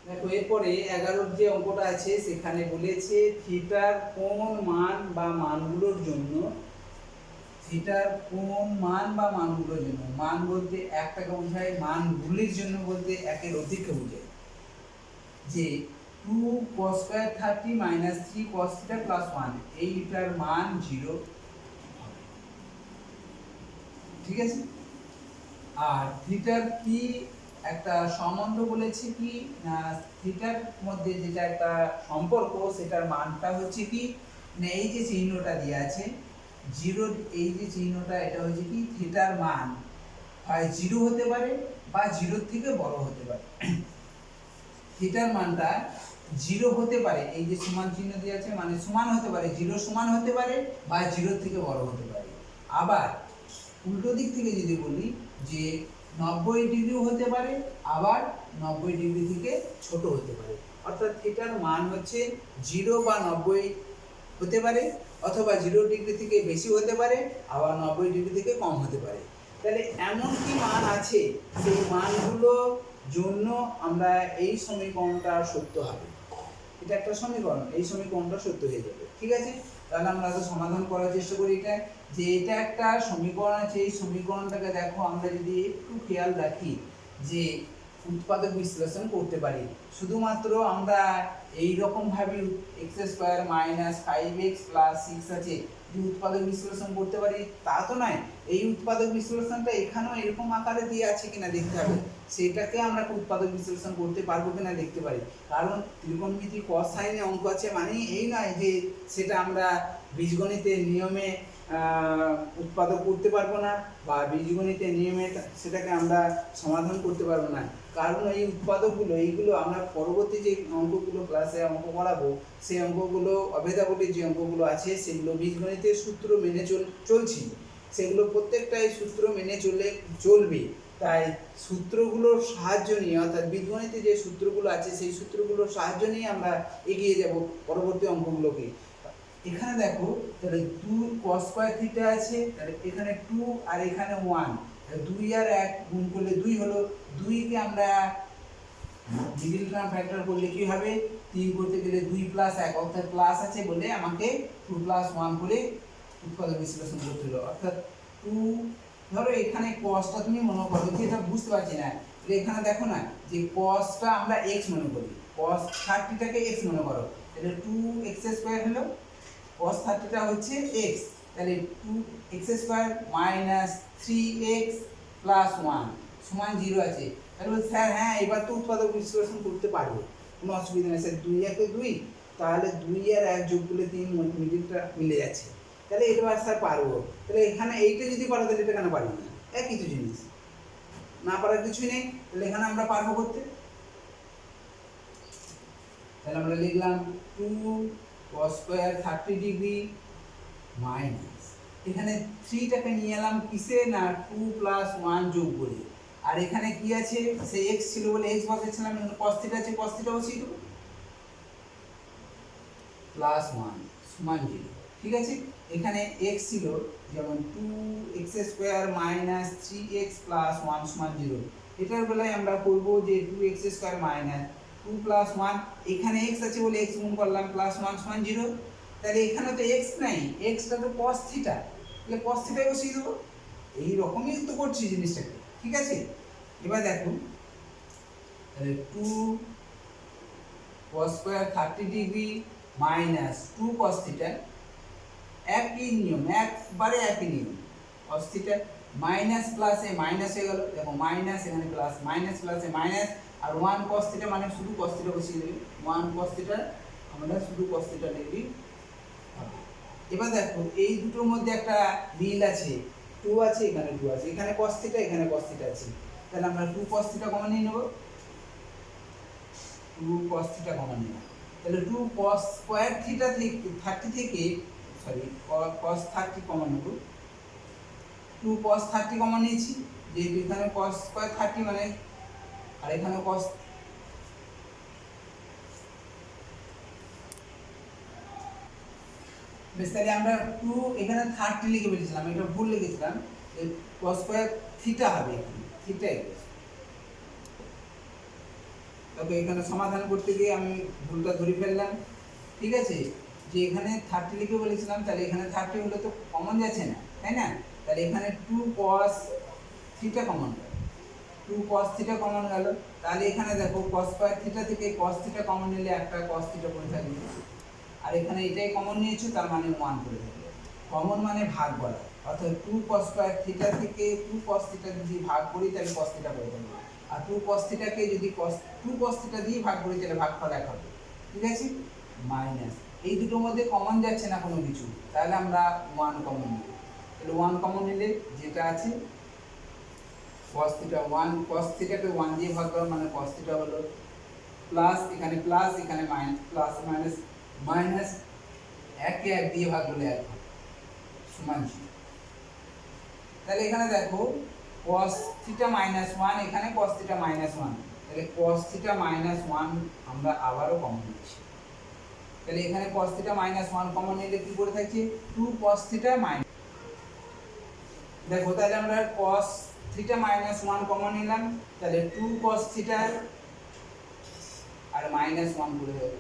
দেখো এরপরে 11 যে অঙ্কটা আছে সেখানে বলেছে থিটার কোন মান বা মানগুলোর জন্য, থিটার কোন মান বা মানগুলোর জন্য, মান বলতে একটাকে বোঝায়, মানগুলির জন্য বলতে একের অধিককে বোঝায়, যে 2 cos square 30 minus 3 cos theta plus 1 এইটার মান 0 হবে। ঠিক আছে। আর থিটার কি একটা সম্বন্ধ বলেছে কি না, থিটার মধ্যে যেটা একটা সম্পর্ক সেটার মানটা হচ্ছে কি না, এই যে চিহ্নটা দেওয়া আছে জিরো, এই যে চিহ্নটা এটা হচ্ছে কি থিটার মান হয় 0 হতে পারে বা 0 থেকে বড় হতে পারে। থিটার মানটা 0 হতে পারে, এই যে সমান চিহ্ন দেওয়া আছে মানে সমান হতে পারে, 0 সমান হতে পারে বা 0 থেকে বড় হতে পারে। আবার উল্টো দিক থেকে যদি বলি যে 90 ডিগ্রিও হতে পারে, আবার 90 ডিগ্রি থেকে ছোট হতে পারে। অর্থাৎ থিটার মান হচ্ছে 0 বা 90 হতে পারে, অথবা 0 ডিগ্রি থেকে বেশি হতে পারে, আবার 90 ডিগ্রি থেকে কম হতে পারে। তাহলে এমন কি মান আছে সেই মানগুলো জন্য আমরা এই সমীকরণটা সত্য হবে। এটা একটা সমীকরণ, এই সমীকরণটা সত্য হয়ে যাবে। ঠিক আছে, তাহলে আমরা তো সমাধান করার চেষ্টা করি এটা, যে এটা একটা সমীকরণ আছে, এই সমীকরণটাকে দেখো আমরা যদি একটু খেয়াল রাখি যে উৎপাদক বিশ্লেষণ করতে পারি, শুধুমাত্র আমরা এই রকম ভাবে x square minus 5x plus 6 আছে যে উৎপাদক বিশ্লেষণ করতে পারি তা তো নয়। এই উৎপাদক বিশ্লেষণটা এখানেও এরকম আকারে দিয়ে আছে কিনা দেখতে হবে, সেটাকে আমরা উৎপাদক বিশ্লেষণ করতে পারবো কিনা দেখতে পারি। কারণ ত্রিকোণমিতি cos sin এ অঙ্ক আছে মানে এই নয় যে সেটা আমরা বীজগণিতের নিয়মে উৎপাদক করতে পারবো না, বা বীজগণিতের নিয়মে সেটাকে আমরা সমাধান করতে পারবো না। কারণ এই উৎপাদকগুলো এইগুলো আমরা পরবর্তী যে অঙ্কগুলো ক্লাসে অঙ্ক করাবো সেই অঙ্কগুলো, অভেদাবলীর যে অঙ্কগুলো আছে সেগুলো বীজগণিতের সূত্র মেনে চলছি, সেগুলো প্রত্যেকটাই সূত্র মেনে চলবে। তাই সূত্রগুলোর সাহায্য নিয়ে, অর্থাৎ বীজগণিতে যে সূত্রগুলো আছে সেই সূত্রগুলোর সাহায্য নিয়ে আমরা এগিয়ে যাব পরবর্তী অঙ্কগুলোকে। এখানে দেখো তাহলে 2 cos স্কয়ার থিটা আছে, তাহলে এখানে 2 আর এখানে 1, 2 আর 1 গুণ করলে 2 হলো, 2 কে আমরা মিডল টার্ম ফ্যাক্টর করলে কি হবে, 3 করতে গেলে 2 প্লাস 1, অর্থাৎ প্লাস আছে বলে আমাকে 2 প্লাস 1 করে উৎপাদক বিশ্লেষণ করতে হলো। অর্থাৎ 2, ধরো এখানে cosটা তুমি মনে করো যে এটা বুঝতে পারছি না, এখানে দেখো না যে cosটা আমরা x মনে করি, cos 30টাকে x মনে করো, তাহলে 2x স্কয়ার হলো, cos 30টা হচ্ছে x, তাহলে 2x square minus 3x plus 1 সমান 0 আছে। তাহলে স্যার হ্যাঁ এবার তো উৎপাদক বিশ্লেষণ করতে পারবো, কোনো অসুবিধা নেই স্যার, 2 একে 2, তাহলে 2 আর 1 যোগ করলে 3, মিডিলটা মিলে যাচ্ছে, তাহলে এবার স্যার পারবো। তাহলে এখানে এইটা যদি পারো তাহলে এটা কেন পারবো না, একই তো জিনিস, না পারার কিছুই নেই, তাহলে এখানে আমরা পারবো করতে। তাহলে আমরা লিখলাম 2 cos স্কয়ার 30 ডিগ্রি মাইনাস, এখানে 3টাকে নিয়ে এলাম কিসে না 2 প্লাস 1 যোগ করে, আর এখানে কি আছে সেই x ছিল বলে x বসাচ্ছিলাম, এখানে cos থিটা আছে cos থিটা বসিয়ে দেবো, প্লাস 1 সমান 0। ঠিক আছে, এখানে x ছিল যেমন 2x square minus 3x plus 1 সমান 0, এটার বেলায় আমরা করব যে 2x স্কয়ার মাইনাস 2 প্লাস 1, এখানে x আছে বলে x গুণ করলাম প্লাস 1 সমান 0, তাহলে এখানে তো x নাই, xটা তো cos থিটা, তাহলে cos থিটাই বসিয়ে দেবো। এই রকমই তো করছি জিনিসটাকে। ঠিক আছে, এবার দেখো তাহলে 2 cos square 30 degree minus 2 cos theta, একই নিয়ম, একবারে একই নিয়ম, cos থিটা মাইনাস প্লাসে মাইনাস হয়ে গেল, দেখো মাইনাস এখানে প্লাস, মাইনাস প্লাসে মাইনাস, আর 1 cos থিটা মানে শুধু cos থিটা বসিয়ে দেবে, 1 cos থিটা আমরা শুধু cos থিটা লিখবি। এবার দেখো এই দুটোর মধ্যে একটা মিল আছে, 2 আছে এখানে 2 আছে, এখানে cos থিটা এখানে cos থিটা আছে, তাহলে আমরা 2 cos থিটা কমন নিয়ে নেব, 2 cos থিটা কমন নিয়ে নেব, তাহলে 2 cos স্কয়ার থিটা থেকে 30 থেকে সরি cos 30 কমন নেব, 2 cos 30 কমন নিয়েছি, যেহেতু এখানে cos স্কয়ার 30 মানে, আর এখানে cos, বেশ, তাহলে আমরা 2 এখানে 30 লিখে ফেলেছিলাম, এটা ভুল লিখেছিলাম, cos স্কয়ার থিটা হবে এখানে, থিটা ইকুয়াল। তবে এখানে সমাধান করতে গিয়ে আমি ভুলটা ধরে ফেললাম, ঠিক আছে, যে এখানে 30 লিখে বলেছিলাম, তাহলে এখানে 30 হলে তো কমন যাচ্ছে না, তাই না? তাহলে এখানে 2 cos থিটা কমন গেল, 2 cos থিটা কমন গেল। তাহলে এখানে দেখো cos স্কয়ার থিটা থেকে cos থিটা কমন নিলে একটা cos থিটা পড়ে থাকবে, আর এখানে এটাই কমন নিয়েছো, তার মানে 1 করে থাকবে। কমন মানে ভাগ বলা, অর্থাৎ 2 cos স্কয়ার থিটা থেকে 2 cos থিটা যদি ভাগ করি তাহলে cos থিটা পড়ে থাকবে, আর 2 cos থিটাকে যদি 2 cos থিটা দিয়ে ভাগ করি তাহলে ভাগফল 1 হবে, ঠিক আছে, মাইনাস। এই দুটোর মধ্যে কমন যাচ্ছে না কোনো কিছু, তাহলে আমরা 1 কমন নিব। তাহলে 1 কমন নিলে যেটা আছে cos থিটা 1, cos থিটাকে 1 দিয়ে ভাগ করা মানে cos থিটা হলো প্লাস, এখানে মাইনাস, প্লাস মাইনাস মাইনাস, 1 কে 1 দিয়ে ভাগ করলে 1 সমান 0। তাহলে এখানে দেখো cos থিটা মাইনাস 1, এখানে cos থিটা মাইনাস 1, তাহলে cos থিটা মাইনাস 1 আমরা আবারও কমন নিচ্ছি। তাহলে এখানে cos থিটা মাইনাস 1 কমন নিলে কি করে থাকছে 2 cos থিটা মাইনাস, দেখো তাহলে আমরা cos থিটা মাইনাস 1 কমন নিলাম, তাহলে 2 cos থিটা আর মাইনাস 1 করে দেবো,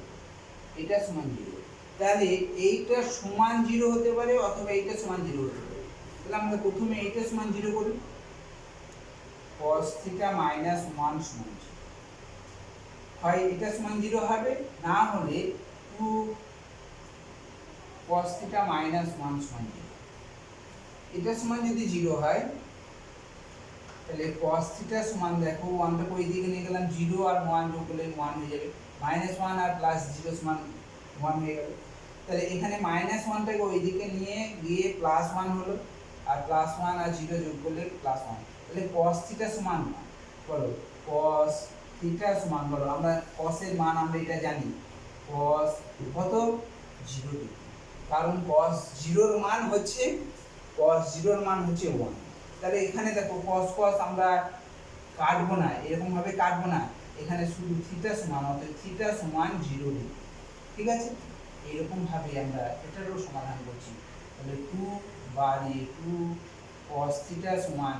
এটা সমান 0। তাহলে এইটা সমান 0 হতে পারে অথবা এইটা সমান 0 হতে পারে। তাহলে আমরা প্রথমে এইটা সমান 0 করি, cos থিটা মাইনাস 1 সমান 0, হয় এটা সমান 0 হবে, না হলে 2 cos থিটা মাইনাস 1 সমান 0। এটা সমান যদি 0 হয় তাহলে cos থিটা সমান, দেখো 1টাকে ওই দিকে নিয়ে গেলাম, 0 আর 1 যোগ করলে 1 হয়ে যাবে, মাইনাস 1 আর প্লাস 0 সমান 1 হয়ে গেল। তাহলে এখানে মাইনাস 1টাকে ওই দিকে নিয়ে গিয়ে প্লাস 1 হলো, আর প্লাস 1 আর 0 যোগ করলে প্লাস 1। তাহলে cos থিটা সমান বলো, cos থিটা সমান বলো, আমরা cos এর মান আমরা এটা জানি, cos কত 0 ডিগ্রি, কারণ cos 0 এর মান হচ্ছে 1। তাহলে এখানে দেখো cos আমরা কাটবো না, এরকম ভাবে কাটবো না, এখানে শুধু থিটা সমান, অর্থাৎ থিটা সমান 0 ডিগ্রি, ঠিক আছে, এরকম ভাবে আমরা এটারও সমাধান করছি। তাহলে 2 বাই 2 cos থিটা সমান,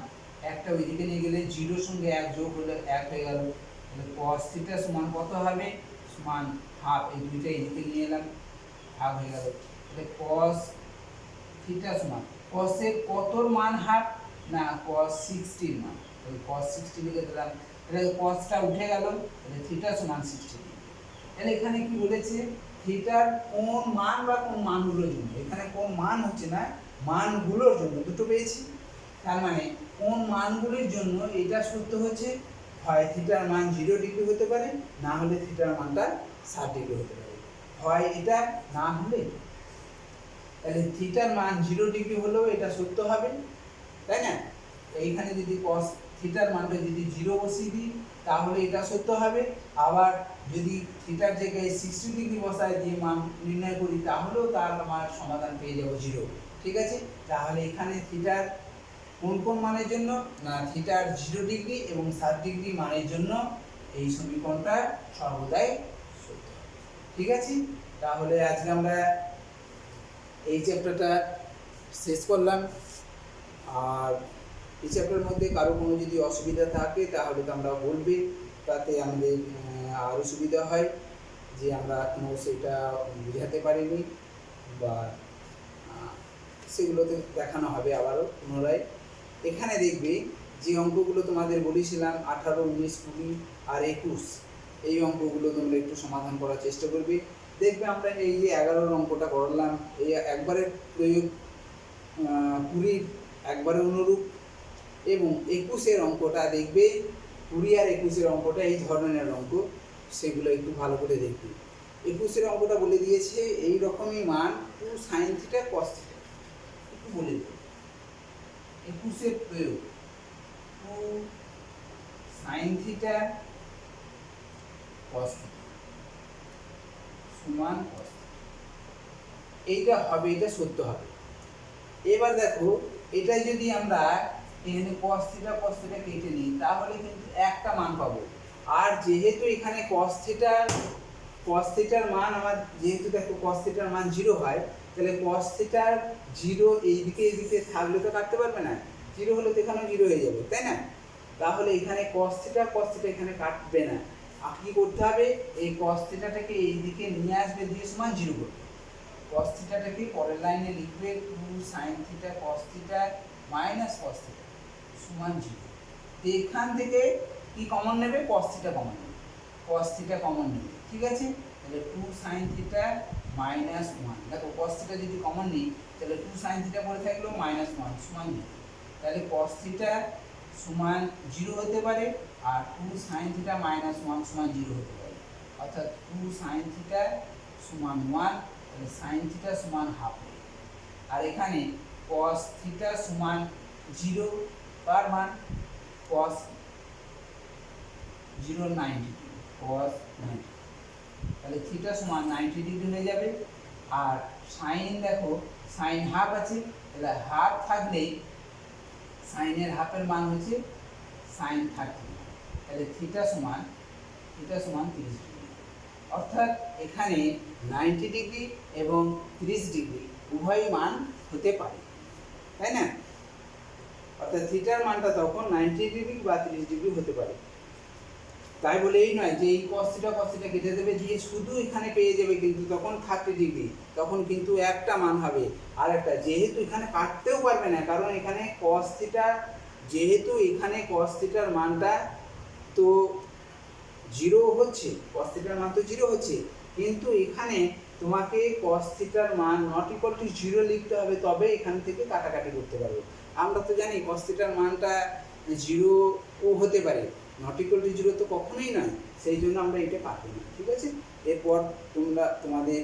একটা ওইদিকে নিয়ে গেলে 0 এর সঙ্গে 1 যোগ হলে 1 হয়ে গেল, তাহলে cos থিটা সমান কত হবে, সমান হাফ, এই দুইটা এদিকে নিয়ে এলাম, ভাগ হয়ে গেল। তাহলে cos থিটা সমান, cos এর কতর মান হাফ না cos 60 এর মান, তাহলে cos 60 লিখে দিলাম, তাহলে cosটা উঠে গেল, তাহলে থিটা সমান 60 ডিগ্রি। তাহলে এখানে কি বলেছে, থিটার কোন মান বা কোন মানগুলোর জন্য, এখানে কোন মান হচ্ছে না, মানগুলোর জন্য দুটো পেয়েছি, তার মানে কোন মানগুলোর জন্য এটা সত্য হচ্ছে, হয় থিটার মান 0 ডিগ্রি হতে পারে, না হলে থিটার মানটা 60 ডিগ্রি হতে পারে, হয় এটা না হলে এটা। তাহলে থিটার মান 0 ডিগ্রি হলেও এটা সত্য হবে, তাই না? এইখানে যদি cos থিটার মানটা যদি 0 বসিয়ে দিই তাহলে এটা সত্য হবে, আবার যদি থিটার জায়গায় 60 ডিগ্রি বসায় দিয়ে মান নির্ণয় করি তাহলেও তার আমার সমাধান পেয়ে যাব 0, ঠিক আছে। তাহলে এখানে থিটার কোন কোন মানের জন্য না, থিটার 0 ডিগ্রি এবং 60 ডিগ্রি মানের জন্য এই সমীকরণটা সর্বদাই সত্য, ঠিক আছে। তাহলে আজকে আমরা এই চ্যাপ্টারটা শেষ করলাম, আর এই চ্যাপ্টারের মধ্যে কারো কোনো যদি অসুবিধা থাকে তাহলে তো আমরা বলবে, তাতে আমাদের আরও সুবিধা হয় যে আমরা কোনো সেটা বোঝাতে পারিনি বা সেগুলোতে দেখানো হবে আবারও পুনরায়। এখানে দেখবে যে অঙ্কগুলো তোমাদের বলেছিলাম 18, 19, 20 আর 21, এই অঙ্কগুলো তোমরা একটু সমাধান করার চেষ্টা করবে। দেখবে আমরা এই যে 11 অঙ্কটা করলাম, এই একবারে প্রয়োগ, 20 একবারে অনুরূপ, এবং 21 অঙ্কটা দেখবে 20 আর 21 অঙ্কটা এই ধরনের অঙ্ক, সেগুলো একটু ভালো করে দেখবে। 21 অঙ্কটা বলে দিয়েছে এই রকমই মান 2 sin থিটা cos থিটা, একটু বলে দেব 21 প্রয়োগ 2 sin থিটা cos থিটা সমান cos, এইটা হবে, এটা সত্য হবে। এবার দেখো এটা যদি আমরা এখানে cos থিটা কেটে নিই তাহলে কিন্তু একটা মান পাবো, আর যেহেতু এখানে cos থিটার মান আমার, যেহেতু দেখো cos থিটার মান 0 হয়, তাহলে cos থিটার 0 এইদিকে থাকলে তো কাটতে পারবে না, 0 হলে তো এখানেও 0 হয়ে যাবে, তাই না? তাহলে এখানে cos থিটা এখানে কাটবে না। আর কি করতে হবে, এই cos থিটাটাকে এইদিকে নিয়ে আসবে, দিয়ে সমান 0 করবে। cos থিটাটাকে পরের লাইনে লিখবে 2 sin theta cos theta minus cos theta সমান 0। তো এখান থেকে কি কমন নেবে, cos থিটা কমন নেবে, cos থিটা কমন নেবে, ঠিক আছে? তাহলে 2 sin থিটা মাইনাস 1, দেখো cos থিটা যদি কমন নিই তাহলে 2 sin থিটা পড়ে থাকলো মাইনাস 1 সমান 0। তাহলে cos থিটা সমান 0 হতে পারে, আর 2 sin থিটা মাইনাস 1 সমান 0 হতে পারে, অর্থাৎ 2 sin থিটা সমান 1, তাহলে sin থিটা সমান হাফ। আর এখানে cos থিটা সমান 0, কার মান, cos 0 90 cos 90, তাহলে থিটা সমান 90 ডিগ্রি হয়ে যাবে। আর সাইন দেখো, সাইন হাফ আছে, তাহলে হাফ থাকলেই সাইনের হাফের মান হচ্ছে সাইন 30, তাহলে থিটা সমান 30 ডিগ্রি। অর্থাৎ এখানে 90 ডিগ্রি এবং 30 ডিগ্রি উভয় মান হতে পারে, তাই না? অর্থাৎ থিটার মানটা তখন 90 ডিগ্রি বা 30 ডিগ্রি হতে পারে। তাই বলে এই নয় যে এই cos থিটা কেটে দেবে, দিয়ে শুধু এখানে পেয়ে যাবে, কিন্তু তখন 30 ডিগ্রি, তখন কিন্তু একটা মান হবে। আর একটা যেহেতু এখানে কাটতেও পারবে না, কারণ এখানে cos থিটা, যেহেতু এখানে cos থিটার মানটা তো 0 হচ্ছে, cos থিটার মান তো 0 হচ্ছে, কিন্তু এখানে তোমাকে cos থিটার মান নট ইকুয়াল টু 0 লিখতে হবে, তবে এখান থেকে কাটাকাটি করতে পারবে। আমরা তো জানি cos থিটার মানটা 0 ও হতে পারে, নট ইকুয়াল টু 0 তো কখনোই নয়, সেই জন্য আমরা এটা পাবো না, ঠিক আছে? এরপর তোমরা তোমাদের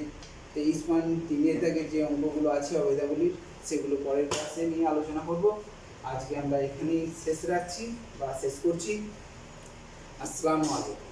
23.3 দাগের যে অঙ্কগুলো আছে অবেদাবলীর, সেগুলো পরের ক্লাসে নিয়ে আলোচনা করব। আজকে আমরা এখানেই শেষ রাখছি বা শেষ করছি। আসসালামু আলাইকুম।